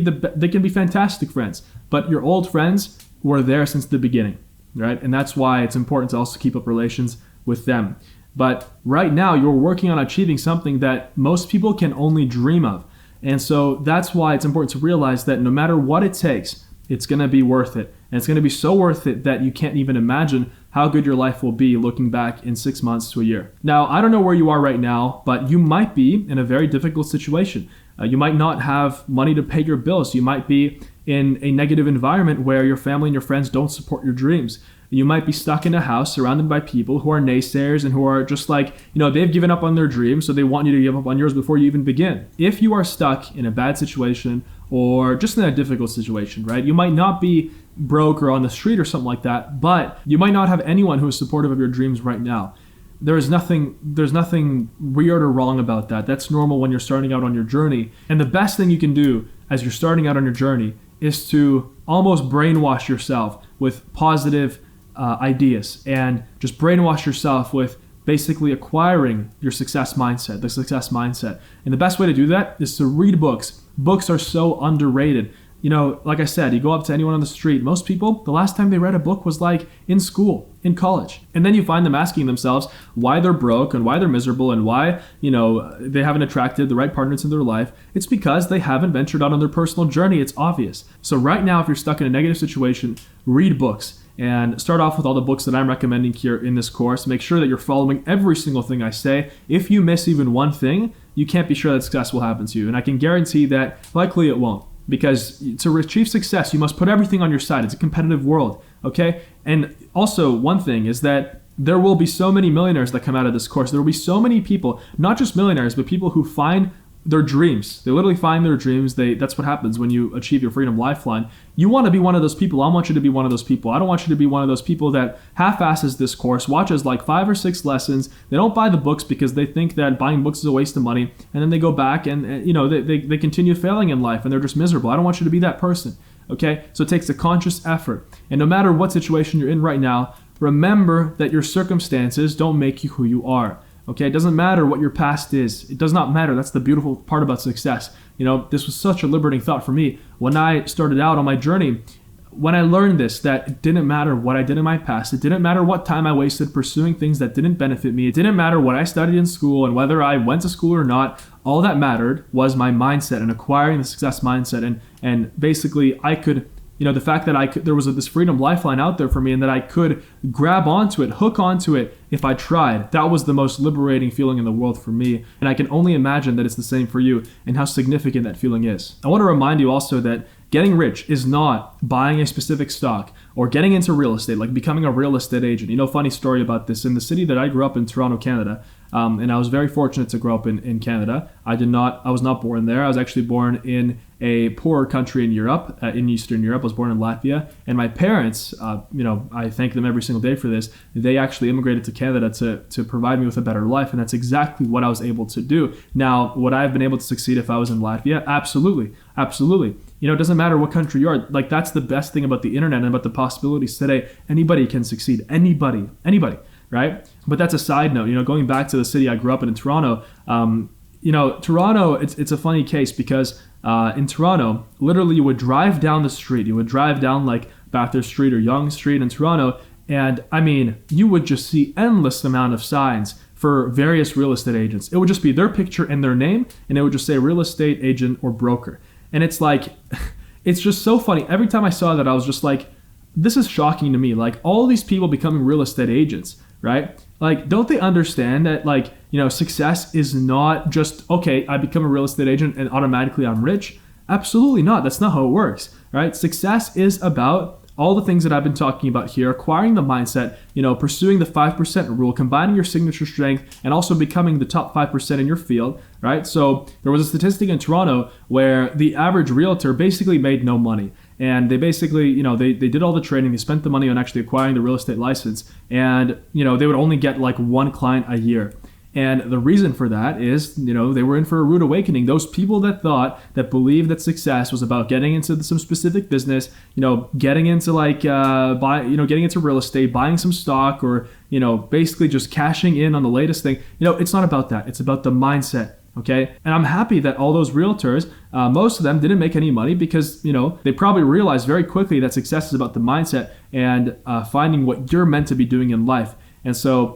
Speaker 1: be fantastic friends, but your old friends were there since the beginning. Right? And that's why it's important to also keep up relations with them. But right now, you're working on achieving something that most people can only dream of. And so that's why it's important to realize that no matter what it takes, it's going to be worth it. And it's going to be so worth it that you can't even imagine how good your life will be looking back in 6 months to a year. Now, I don't know where you are right now, but you might be in a very difficult situation. You might not have money to pay your bills. You might be in a negative environment where your family and your friends don't support your dreams. You might be stuck in a house surrounded by people who are naysayers and who are just they've given up on their dreams, so they want you to give up on yours before you even begin. If you are stuck in a bad situation or just in a difficult situation, right? You might not be broke or on the street or something like that, but you might not have anyone who is supportive of your dreams right now. There's nothing weird or wrong about that. That's normal when you're starting out on your journey. And the best thing you can do as you're starting out on your journey is to almost brainwash yourself with positive ideas, and just brainwash yourself with basically acquiring your success mindset, the success mindset. And the best way to do that is to read books. Books are so underrated. Like I said, you go up to anyone on the street, most people, the last time they read a book was in school, in college. And then you find them asking themselves why they're broke and why they're miserable and why, they haven't attracted the right partners in their life. It's because they haven't ventured out on their personal journey. It's obvious. So right now, if you're stuck in a negative situation, read books. and start off with all the books that I'm recommending here in this course. Make sure that you're following every single thing I say. If you miss even one thing, you can't be sure that success will happen to you. And I can guarantee that likely it won't. Because to achieve success, you must put everything on your side. It's a competitive world, okay? And also, one thing is that there will be so many millionaires that come out of this course. There will be so many people, not just millionaires, but people who find their dreams. They literally find their dreams. That's what happens when you achieve your freedom lifeline. You want to be one of those people. I want you to be one of those people. I don't want you to be one of those people that half-asses this course, watches like 5 or 6 lessons. They don't buy the books because they think that buying books is a waste of money, and then they go back and they continue failing in life and they're just miserable. I don't want you to be that person. Okay? So it takes a conscious effort. And no matter what situation you're in right now, remember that your circumstances don't make you who you are. Okay, it doesn't matter what your past is. It does not matter. That's the beautiful part about success. This was such a liberating thought for me. When I started out on my journey, when I learned this, that it didn't matter what I did in my past. It didn't matter what time I wasted pursuing things that didn't benefit me. It didn't matter what I studied in school and whether I went to school or not. All that mattered was my mindset and acquiring the success mindset. And basically I could, the fact that there was this freedom lifeline out there for me and that I could grab onto it, hook onto it if I tried. That was the most liberating feeling in the world for me. And I can only imagine that it's the same for you and how significant that feeling is. I want to remind you also that getting rich is not buying a specific stock or getting into real estate, like becoming a real estate agent. Funny story about this. In the city that I grew up in, Toronto, Canada, and I was very fortunate to grow up in Canada. I was not born there. I was actually born in a poorer country in Europe, in Eastern Europe. I was born in Latvia. And my parents, I thank them every single day for this. They actually immigrated to Canada to provide me with a better life. And that's exactly what I was able to do. Now, would I have been able to succeed if I was in Latvia? Absolutely. Absolutely. It doesn't matter what country you are. Like, that's the best thing about the internet and about the possibilities today. Anybody can succeed. Anybody. Right? But that's a side note. Going back to the city I grew up in Toronto, Toronto, it's a funny case because in Toronto, literally you would drive down the street. You would drive down like Bathurst Street or Yonge Street in Toronto, and you would just see endless amount of signs for various real estate agents. It would just be their picture and their name, and it would just say real estate agent or broker. And it's like, it's just so funny. Every time I saw that, I was just like, this is shocking to me. Like, all these people becoming real estate agents, right? Like, don't they understand that, like, success is not just, okay, I become a real estate agent and automatically I'm rich? Absolutely not. That's not how it works, right? Success is about all the things that I've been talking about here, acquiring the mindset, pursuing the 5% rule, combining your signature strength, and also becoming the top 5% in your field, right? So there was a statistic in Toronto where the average realtor basically made no money. And they basically, they did all the training, they spent the money on actually acquiring the real estate license, and, they would only get like one client a year. And the reason for that is, they were in for a rude awakening. Those people that believed that success was about getting into some specific business, getting into getting into real estate, buying some stock, or, basically just cashing in on the latest thing. It's not about that. It's about the mindset. Okay. And I'm happy that all those realtors, most of them didn't make any money because, they probably realized very quickly that success is about the mindset and finding what you're meant to be doing in life. And so,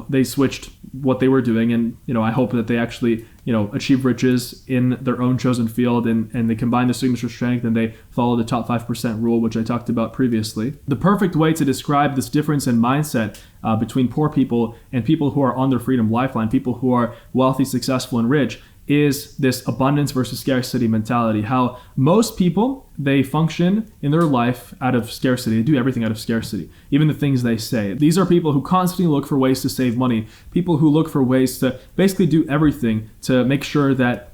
Speaker 1: they switched what they were doing, and, I hope that they actually, achieve riches in their own chosen field, and they combine the signature strength and they follow the top 5% rule, which I talked about previously. The perfect way to describe this difference in mindset between poor people and people who are on their freedom lifeline, people who are wealthy, successful, and rich, is this abundance versus scarcity mentality. How most people, they function in their life out of scarcity. They do everything out of scarcity, even the things they say. These are people who constantly look for ways to save money, people who look for ways to basically do everything to make sure that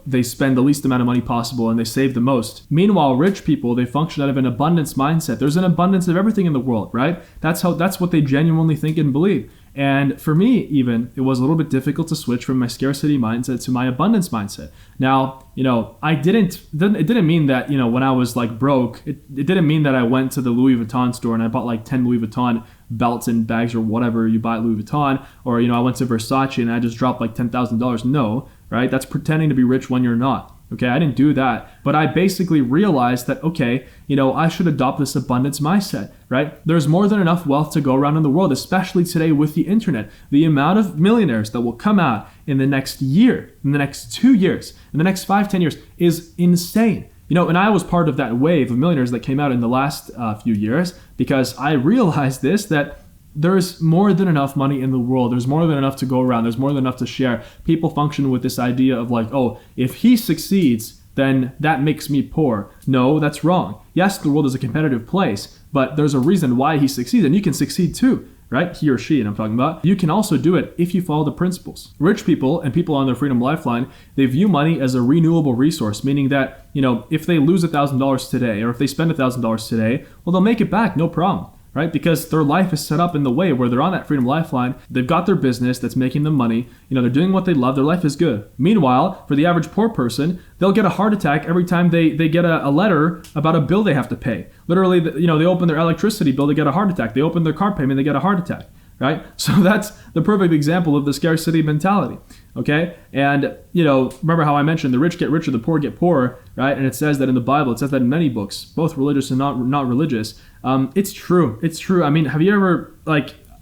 Speaker 1: they spend the least amount of money possible and they save the most. Meanwhile, rich people, they function out of an abundance mindset. There's an abundance of everything in the world, right? That's what they genuinely think and believe. And for me, even, it was a little bit difficult to switch from my scarcity mindset to my abundance mindset. Now, it didn't mean that, when I was like broke, it didn't mean that I went to the Louis Vuitton store and I bought like 10 Louis Vuitton belts and bags or whatever you buy at Louis Vuitton, or, I went to Versace and I just dropped like $10,000. No, right? That's pretending to be rich when you're not. Okay, I didn't do that, but I basically realized that, okay, I should adopt this abundance mindset, right? There's more than enough wealth to go around in the world, especially today with the internet. The amount of millionaires that will come out in the next year, in the next 2 years, in the next 5-10 years is insane. And I was part of that wave of millionaires that came out in the last few years, because I realized that there's more than enough money in the world. There's more than enough to go around. There's more than enough to share. People function with this idea of like, oh, if he succeeds, then that makes me poor. No, that's wrong. Yes, the world is a competitive place, but there's a reason why he succeeds, and you can succeed too, right? He or she, and I'm talking about. You can also do it if you follow the principles. Rich people and people on their freedom lifeline, they view money as a renewable resource, meaning that, if they lose $1,000 today, or if they spend $1,000 today, well, they'll make it back, no problem. Right? Because their life is set up in the way where they're on that freedom lifeline. They've got their business that's making them money. They're doing what they love. Their life is good. Meanwhile, for the average poor person, they'll get a heart attack every time they get a letter about a bill they have to pay. Literally, they open their electricity bill, they get a heart attack. They open their car payment, they get a heart attack. Right? So that's the perfect example of the scarcity mentality. Okay? And, remember how I mentioned the rich get richer, the poor get poorer, right? And it says that in the Bible, it says that in many books, both religious and not religious. It's true. It's true. I mean, have you ever,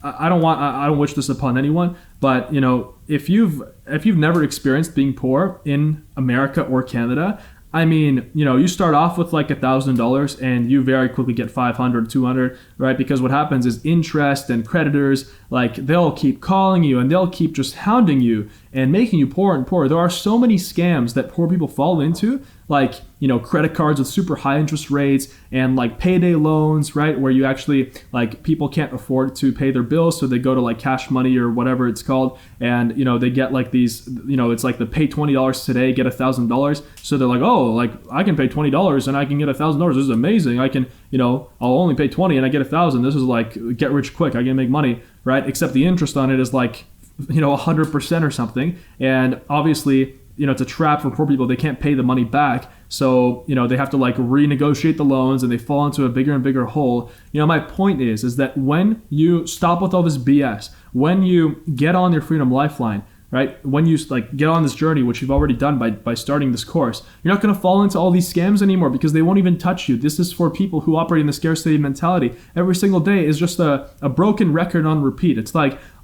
Speaker 1: I don't wish this upon anyone, but, if you've never experienced being poor in America or Canada, I mean, you start off with like $1,000 and you very quickly get 500, 200, right? Because what happens is interest and creditors, they'll keep calling you and they'll keep just hounding you and making you poorer and poorer. There are so many scams that poor people fall into, credit cards with super high interest rates and payday loans, right? Where you actually, people can't afford to pay their bills. So they go to cash money or whatever it's called. And, they get these, it's the pay $20 today, get $1,000. So they're like, oh, I can pay $20 and I can get $1,000. This is amazing. I can, I'll only pay 20 and I get 1,000. This is get rich quick. I can make money, right? Except the interest on it is 100% or something. And obviously, it's a trap for poor people. They can't pay the money back. So, they have to renegotiate the loans and they fall into a bigger and bigger hole. My point is that when you stop with all this BS, when you get on your freedom lifeline, right? When you get on this journey, which you've already done by starting this course, you're not going to fall into all these scams anymore because they won't even touch you. This is for people who operate in the scarcity mentality. Every single day is just a broken record on repeat. It's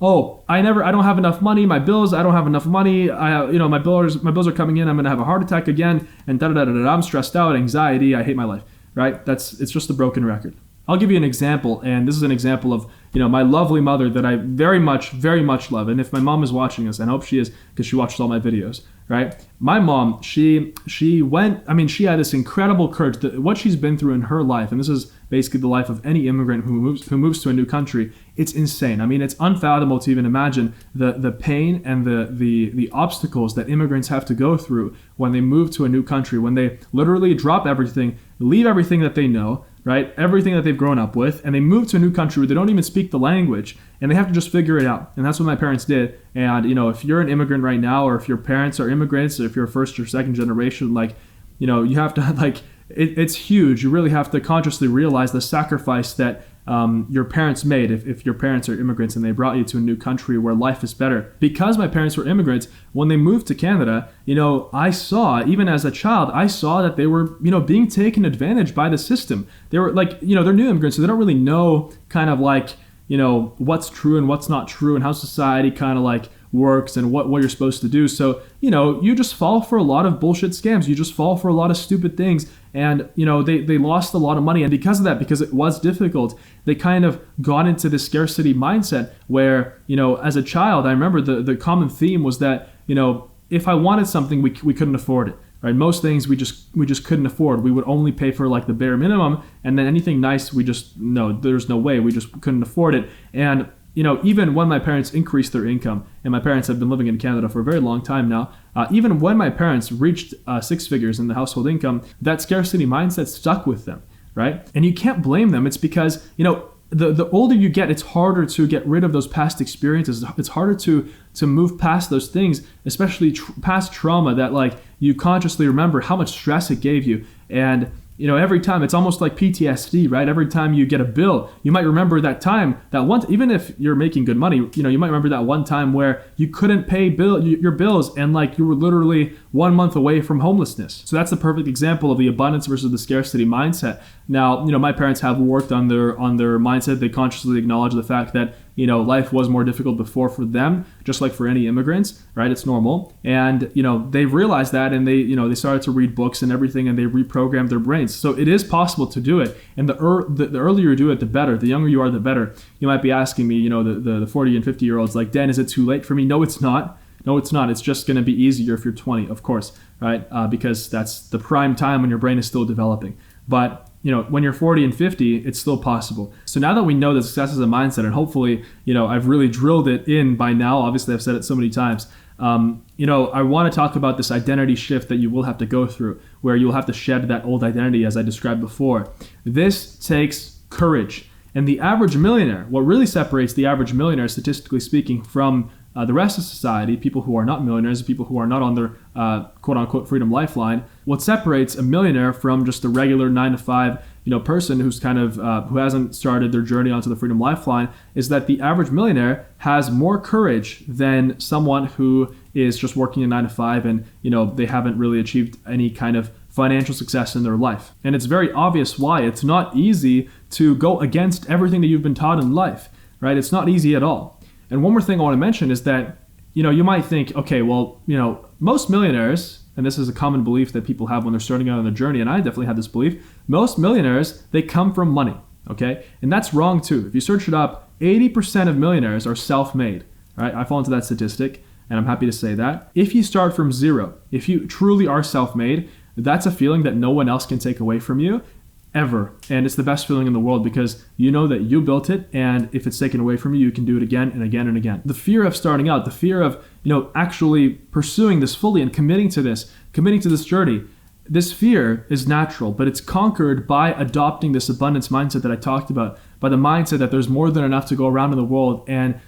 Speaker 1: oh, I don't have enough money. My bills, I don't have enough money. My bills are coming in. I'm going to have a heart attack again. And I'm stressed out, anxiety. I hate my life, right? It's just a broken record. I'll give you an example, and this is an example of, my lovely mother that I very much, very much love. And if my mom is watching this, and I hope she is because she watches all my videos, right? My mom, she had this incredible courage. What she's been through in her life, and this is basically the life of any immigrant who moves to a new country, it's insane. I mean, it's unfathomable to even imagine the pain and the obstacles that immigrants have to go through when they move to a new country, when they literally drop everything, leave everything that they know, right? Everything that they've grown up with, and they move to a new country where they don't even speak the language, and they have to just figure it out. And that's what my parents did. And, if you're an immigrant right now, or if your parents are immigrants, or if you're first or second generation, you have to, it's huge. You really have to consciously realize the sacrifice that your parents made if your parents are immigrants and they brought you to a new country where life is better. Because my parents were immigrants, when they moved to Canada, I saw, even as a child, I saw that they were, being taken advantage by the system. They were they're new immigrants, so they don't really know kind of what's true and what's not true and how society kind of works and what you're supposed to do. So, you just fall for a lot of bullshit scams. You just fall for a lot of stupid things. And, they lost a lot of money. And because of that, because it was difficult, they kind of got into this scarcity mindset where, as a child, I remember the common theme was that, if I wanted something, we couldn't afford it. Right? Most things we just couldn't afford. We would only pay for the bare minimum. And then anything nice, there's no way. We just couldn't afford it. And even when my parents increased their income, and my parents have been living in Canada for a very long time now, even when my parents reached 6 figures in the household income, that scarcity mindset stuck with them, right? And you can't blame them. It's because, the older you get, it's harder to get rid of those past experiences. It's harder to move past those things, especially past trauma that you consciously remember how much stress it gave you. And every time, it's almost like PTSD, right? Every time you get a bill, you might remember that time, even if you're making good money, you might remember that one time where you couldn't pay your bills and you were literally 1 month away from homelessness. So that's the perfect example of the abundance versus the scarcity mindset. Now, my parents have worked on their mindset. They consciously acknowledge the fact that, life was more difficult before for them, just like for any immigrants, right? It's normal. And, they've realized that, and they started to read books and everything, and they reprogrammed their brains. So it is possible to do it. And the earlier you do it, the better. The younger you are, the better. You might be asking me, the 40 and 50 year olds, like, Dan, is it too late for me? No, it's not. No, it's not. It's just going to be easier if you're 20, of course, right? Because that's the prime time when your brain is still developing. But when you're 40 and 50, it's still possible. So now that we know that success is a mindset, and hopefully, I've really drilled it in by now. Obviously, I've said it so many times. I want to talk about this identity shift that you will have to go through, where you'll have to shed that old identity, as I described before. This takes courage. And the average millionaire, what really separates the average millionaire, statistically speaking, from the rest of society, people who are not millionaires, people who are not on their quote-unquote freedom lifeline, what separates a millionaire from just a regular 9-to-5 person who's kind of who hasn't started their journey onto the freedom lifeline is that the average millionaire has more courage than someone who is just working a 9-to-5 and they haven't really achieved any kind of financial success in their life. And it's very obvious why. It's not easy to go against everything that you've been taught in life, right? It's not easy at all. And one more thing I want to mention is that, you might think, okay, well, most millionaires, and this is a common belief that people have when they're starting out on their journey, and I definitely had this belief, most millionaires, they come from money, okay? And that's wrong too. If you search it up, 80% of millionaires are self-made, right? I fall into that statistic, and I'm happy to say that. If you start from zero, if you truly are self-made, that's a feeling that no one else can take away from you, ever. And it's the best feeling in the world because you know that you built it, and if it's taken away from you, you can do it again and again and again. The fear of starting out, the fear of, actually pursuing this fully and committing to this journey, this fear is natural, but it's conquered by adopting this abundance mindset that I talked about, by the mindset that there's more than enough to go around in the world, and,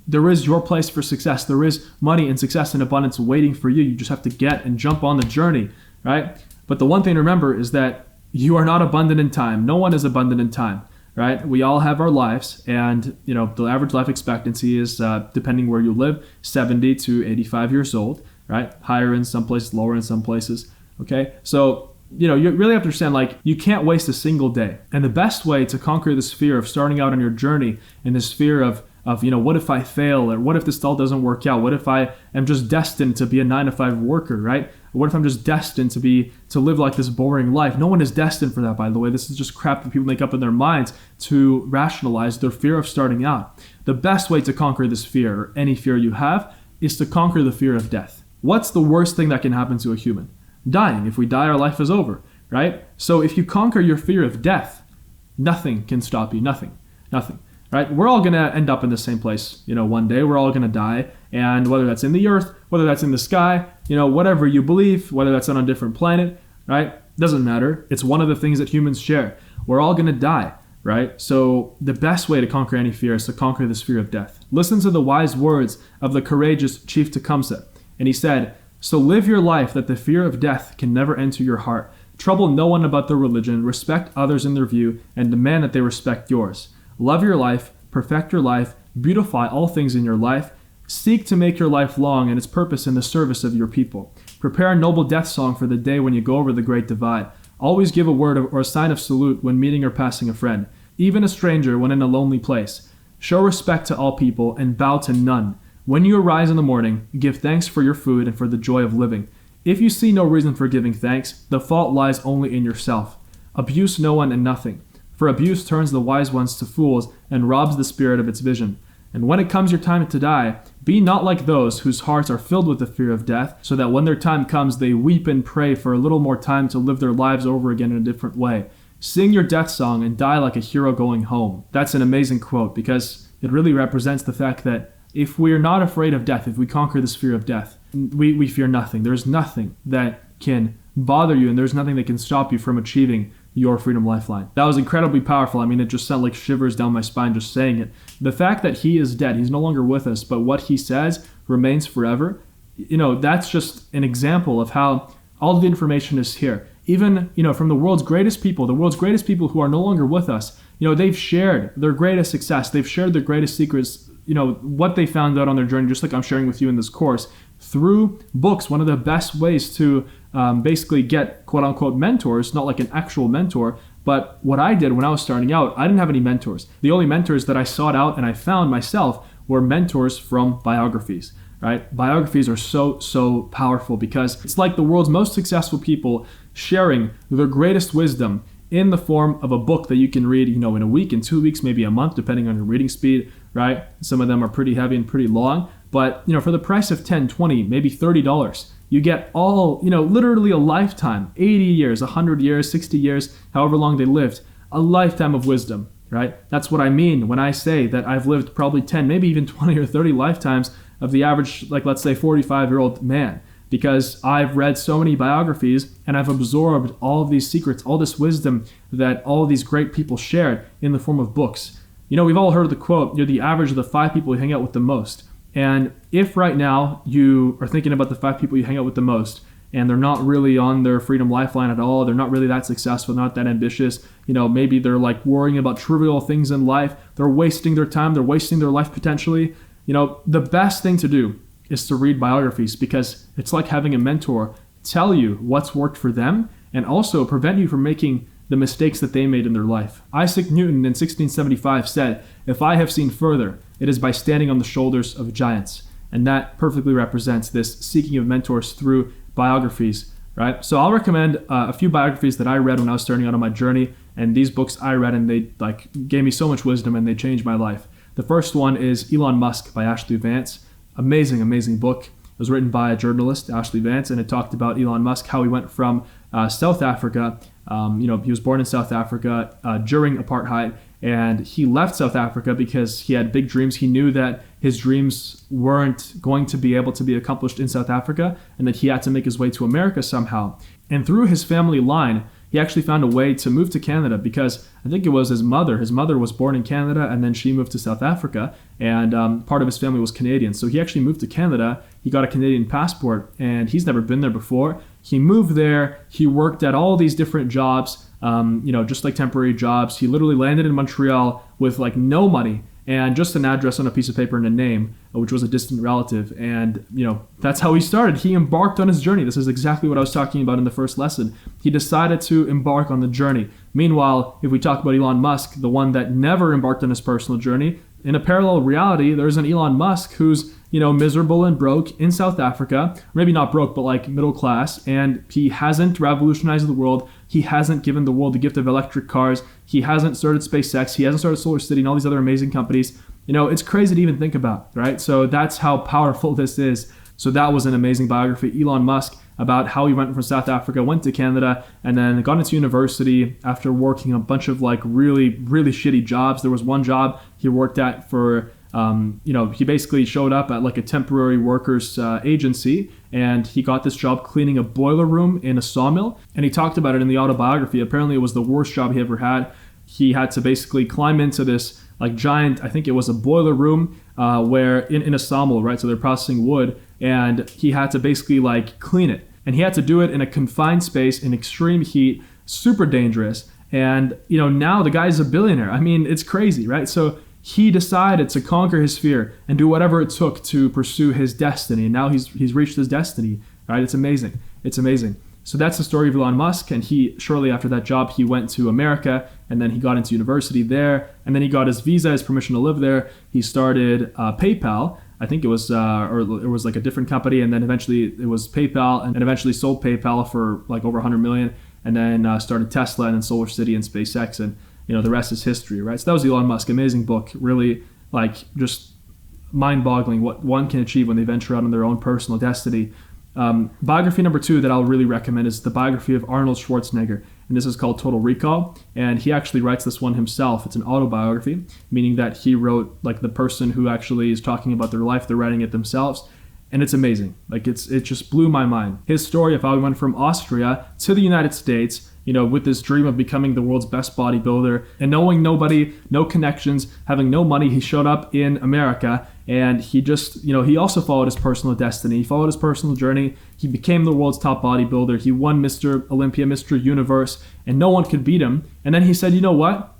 Speaker 1: there is your place for success. There is money and success and abundance waiting for you. You just have to get and jump on the journey, right? But the one thing to remember is that you are not abundant in time. No one is abundant in time, right? We all have our lives, and the average life expectancy is, depending where you live, 70 to 85 years old, right? Higher in some places, lower in some places, okay? So, you really have to understand, you can't waste a single day. And the best way to conquer this fear of starting out on your journey and this fear of what if I fail, or what if this all doesn't work out? What if I am just destined to be a 9-to-5 worker, right? What if I'm just destined to live like this boring life? No one is destined for that, by the way. This is just crap that people make up in their minds to rationalize their fear of starting out. The best way to conquer this fear, or any fear you have, is to conquer the fear of death. What's the worst thing that can happen to a human? Dying. If we die, our life is over, right? So if you conquer your fear of death, nothing can stop you. Nothing. Right? We're all going to end up in the same place, one day. We're all going to die. And whether that's in the earth, whether that's in the sky, whatever you believe, whether that's on a different planet, right? Doesn't matter. It's one of the things that humans share. We're all going to die, right? So the best way to conquer any fear is to conquer this fear of death. Listen to the wise words of the courageous Chief Tecumseh. And he said, "So live your life that the fear of death can never enter your heart. Trouble no one about their religion, respect others in their view, and demand that they respect yours. Love your life, perfect your life, beautify all things in your life. Seek to make your life long and its purpose in the service of your people. Prepare a noble death song for the day when you go over the great divide. Always give a word or a sign of salute when meeting or passing a friend, even a stranger when in a lonely place. Show respect to all people and bow to none. When you arise in the morning, give thanks for your food and for the joy of living. If you see no reason for giving thanks, the fault lies only in yourself. Abuse no one and nothing. For abuse turns the wise ones to fools and robs the spirit of its vision. And when it comes your time to die, be not like those whose hearts are filled with the fear of death, so that when their time comes, they weep and pray for a little more time to live their lives over again in a different way. Sing your death song and die like a hero going home." That's an amazing quote because it really represents the fact that if we are not afraid of death, if we conquer this fear of death, we fear nothing. There's nothing that can bother you, and there's nothing that can stop you from achieving your freedom lifeline. That was incredibly powerful. I mean, it just sent like shivers down my spine just saying it. The fact that he is dead, he's no longer with us, but what he says remains forever, that's just an example of how all the information is here. Even, from the world's greatest people who are no longer with us, they've shared their greatest success. They've shared their greatest secrets, what they found out on their journey, just like I'm sharing with you in this course, through books. One of the best ways to basically get quote unquote mentors, not like an actual mentor, But what I did when I was starting out, I didn't have any mentors. The only mentors that I sought out and I found myself were mentors from biographies, right? Biographies are so powerful because it's like the world's most successful people sharing their greatest wisdom in the form of a book that you can read, in a week, in 2 weeks, maybe a month, depending on your reading speed, right? Some of them are pretty heavy and pretty long, but for the price of $10, $20, maybe $30, you get all, literally a lifetime, 80 years, 100 years, 60 years, however long they lived, a lifetime of wisdom, right? That's what I mean when I say that I've lived probably 10, maybe even 20 or 30 lifetimes of the average, let's say 45-year-old man, because I've read so many biographies and I've absorbed all of these secrets, all this wisdom that all of these great people shared in the form of books. We've all heard the quote, you're the average of the 5 people you hang out with the most. And if right now you are thinking about the 5 people you hang out with the most, and they're not really on their freedom lifeline at all, they're not really that successful, not that ambitious, maybe they're like worrying about trivial things in life, they're wasting their time, they're wasting their life potentially, the best thing to do is to read biographies, because it's like having a mentor tell you what's worked for them and also prevent you from making the mistakes that they made in their life. Isaac Newton in 1675 said, "If I have seen further, it is by standing on the shoulders of giants." And that perfectly represents this seeking of mentors through biographies, right? So I'll recommend a few biographies that I read when I was starting out on my journey, and these books I read and they gave me so much wisdom and they changed my life. The first one is Elon Musk by Ashley Vance. Amazing book. It was written by a journalist, Ashley Vance, and it talked about Elon Musk, how he went from South Africa. He was born in South Africa during apartheid, and he left South Africa because he had big dreams. He knew that his dreams weren't going to be able to be accomplished in South Africa, and that he had to make his way to America somehow. And through his family line, he actually found a way to move to Canada, because I think it was his mother. His mother was born in Canada, and then she moved to South Africa, and part of his family was Canadian. So he actually moved to Canada. He got a Canadian passport, and he's never been there before. He moved there. He worked at all these different jobs, just like temporary jobs. He literally landed in Montreal with no money and just an address on a piece of paper and a name, which was a distant relative. And, that's how he started. He embarked on his journey. This is exactly what I was talking about in the first lesson. He decided to embark on the journey. Meanwhile, if we talk about Elon Musk, the one that never embarked on his personal journey, in a parallel reality, there's an Elon Musk who's, miserable and broke in South Africa. Maybe not broke, but middle class. And he hasn't revolutionized the world. He hasn't given the world the gift of electric cars. He hasn't started SpaceX. He hasn't started Solar City and all these other amazing companies. It's crazy to even think about, right? So that's how powerful this is. So that was an amazing biography, Elon Musk, about how he went from South Africa, went to Canada, and then got into university after working a bunch of really shitty jobs. There was one job he worked at for, he basically showed up at a temporary workers agency, and he got this job cleaning a boiler room in a sawmill. And he talked about it in the autobiography. Apparently it was the worst job he ever had. He had to basically climb into this giant, I think it was a boiler room where in a sawmill, right? So they're processing wood, and he had to basically clean it. And he had to do it in a confined space in extreme heat, super dangerous. And, now the guy's a billionaire. I mean, it's crazy, right? So he decided to conquer his fear and do whatever it took to pursue his destiny. And now he's reached his destiny, right? It's amazing. It's amazing. So that's the story of Elon Musk. And he, shortly after that job, he went to America, and then he got into university there, and then he got his visa, his permission to live there. He started PayPal. I think it was, or it was a different company, and then eventually it was PayPal, and eventually sold PayPal for over 100 million, and then started Tesla, and then Solar City and SpaceX, and the rest is history, right? So that was Elon Musk. Amazing book, really just mind-boggling what one can achieve when they venture out on their own personal destiny. Biography number 2 that I'll really recommend is the biography of Arnold Schwarzenegger, and this is called Total Recall, and he actually writes this one himself. It's an autobiography, meaning that he wrote the person who actually is talking about their life, they're writing it themselves, and it's amazing. It just blew my mind. His story of how he went from Austria to the United States, with this dream of becoming the world's best bodybuilder, and knowing nobody, no connections, having no money. He showed up in America, and he just, he also followed his personal destiny. He followed his personal journey. He became the world's top bodybuilder. He won Mr. Olympia, Mr. Universe, and no one could beat him. And then he said,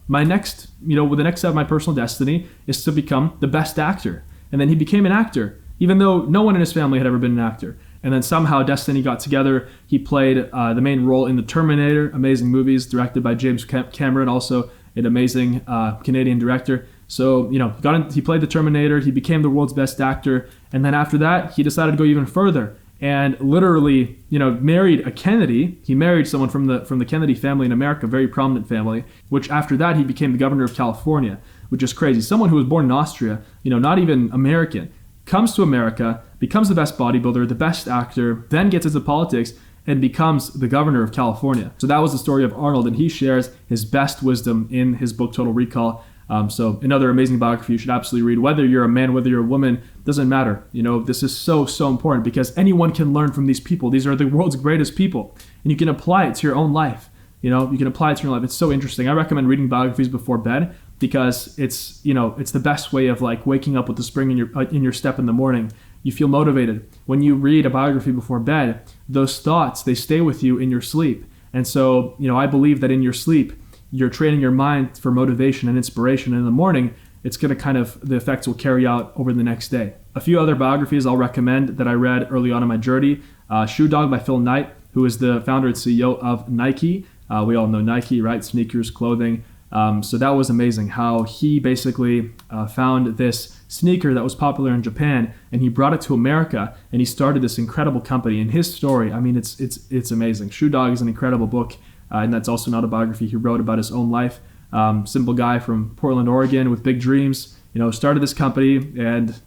Speaker 1: my next, the next step of my personal destiny is to become the best actor. And then he became an actor, even though no one in his family had ever been an actor. And then somehow destiny got together. He played the main role in The Terminator, amazing movies directed by James Cameron, also an amazing Canadian director. So, he played the Terminator, he became the world's best actor, and then after that, he decided to go even further and literally, married a Kennedy. He married someone from the Kennedy family in America, a very prominent family, which after that, he became the governor of California, which is crazy. Someone who was born in Austria, not even American, comes to America, becomes the best bodybuilder, the best actor, then gets into politics, and becomes the governor of California. So that was the story of Arnold, and he shares his best wisdom in his book, Total Recall. So another amazing biography you should absolutely read. Whether you're a man, whether you're a woman, doesn't matter. This is so important because anyone can learn from these people. These are the world's greatest people, and you can apply it to your own life. You can apply it to your life. It's so interesting. I recommend reading biographies before bed because it's the best way of like waking up with the spring in your step in the morning. You feel motivated. When you read a biography before bed, those thoughts, they stay with you in your sleep. And so, I believe that in your sleep, you're training your mind for motivation and inspiration. And in the morning, it's going to the effects will carry out over the next day. A few other biographies I'll recommend that I read early on in my journey. Shoe Dog by Phil Knight, who is the founder and CEO of Nike. We all know Nike, right? Sneakers, clothing. So that was amazing how he basically found this sneaker that was popular in Japan, and he brought it to America, and he started this incredible company. And his story, it's amazing. Shoe Dog is an incredible book. And that's also not a biography. He wrote about his own life. Simple guy from Portland, Oregon with big dreams, started this company and,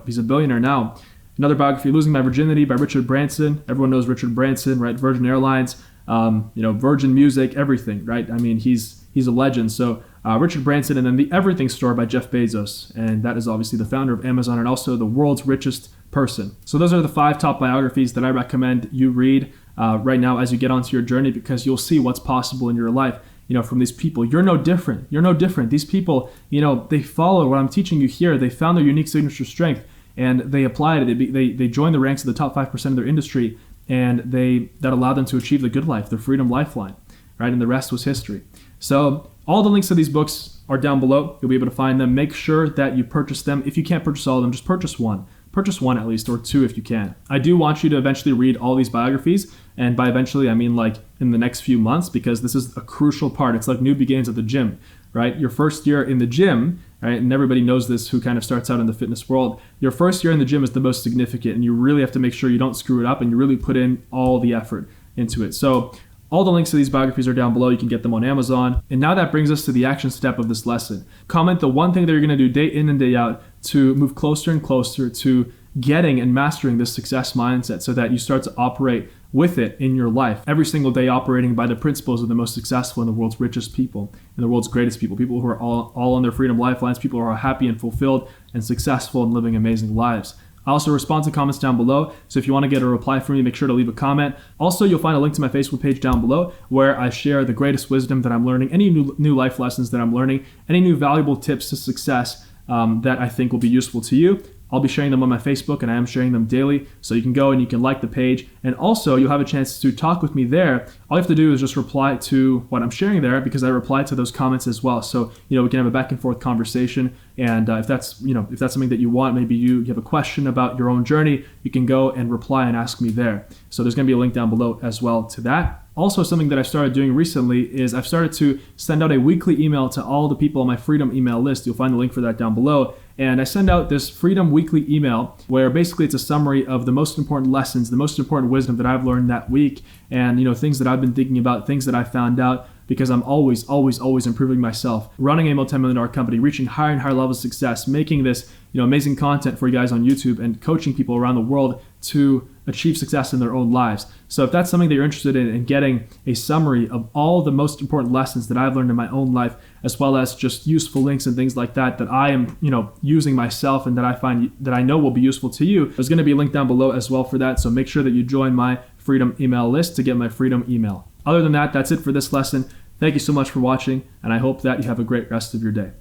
Speaker 1: he's a billionaire now. Another biography, Losing My Virginity by Richard Branson. Everyone knows Richard Branson, right? Virgin Airlines, Virgin Music, everything, right? He's a legend. So Richard Branson, and then The Everything Store by Jeff Bezos. And that is obviously the founder of Amazon and also the world's richest person. So those are the 5 top biographies that I recommend you read right now as you get onto your journey, because you'll see what's possible in your life, from these people. You're no different. These people, they follow what I'm teaching you here. They found their unique signature strength and they applied it. They joined the ranks of the top 5% of their industry, and that allowed them to achieve the good life, their freedom lifeline, right? And the rest was history. So all the links to these books are down below. You'll be able to find them. Make sure that you purchase them. If you can't purchase all of them, just purchase one. Purchase one at least, or 2 if you can. I do want you to eventually read all these biographies, and by eventually I mean like in the next few months, because this is a crucial part. It's like new beginnings at the gym, right? Your first year in the gym, right? And everybody knows this who kind of starts out in the fitness world. Your first year in the gym is the most significant, and you really have to make sure you don't screw it up, and you really put in all the effort into it. So all the links to these biographies are down below. You can get them on Amazon. And now that brings us to the action step of this lesson. Comment the one thing that you're going to do day in and day out to move closer and closer to getting and mastering this success mindset, so that you start to operate with it in your life every single day, operating by the principles of the most successful and the world's richest people and the world's greatest people who are all on their freedom lifelines, people who are happy and fulfilled and successful and living amazing lives. I also respond to comments down below, so if you want to get a reply from me, make sure to leave a comment. Also, you'll find a link to my Facebook page down below where I share the greatest wisdom that I'm learning, any new life lessons that I'm learning, any new valuable tips to success that I think will be useful to you. I'll be sharing them on my Facebook, and I am sharing them daily, so you can go and you can like the page, and also you'll have a chance to talk with me there. All you have to do is just reply to what I'm sharing there, because I reply to those comments as well. So we can have a back and forth conversation, and if that's something that you want, maybe you have a question about your own journey, you can go and reply and ask me there. So there's going to be a link down below as well to that. Also, something that I started doing recently is I've started to send out a weekly email to all the people on my Freedom email list. You'll find the link for that down below. And I send out this Freedom Weekly email where basically it's a summary of the most important lessons, the most important wisdom that I've learned that week, and things that I've been thinking about, things that I found out, because I'm always improving myself, running a multi-million-dollar company, reaching higher and higher levels of success, making this amazing content for you guys on YouTube, and coaching people around the world to achieve success in their own lives. So if that's something that you're interested in getting a summary of all the most important lessons that I've learned in my own life, as well as just useful links and things like that I am using myself and that I find that I know will be useful to you, there's going to be a link down below as well for that. So make sure that you join my Freedom email list to get my Freedom email. Other than that, that's it for this lesson. Thank you so much for watching, and I hope that you have a great rest of your day.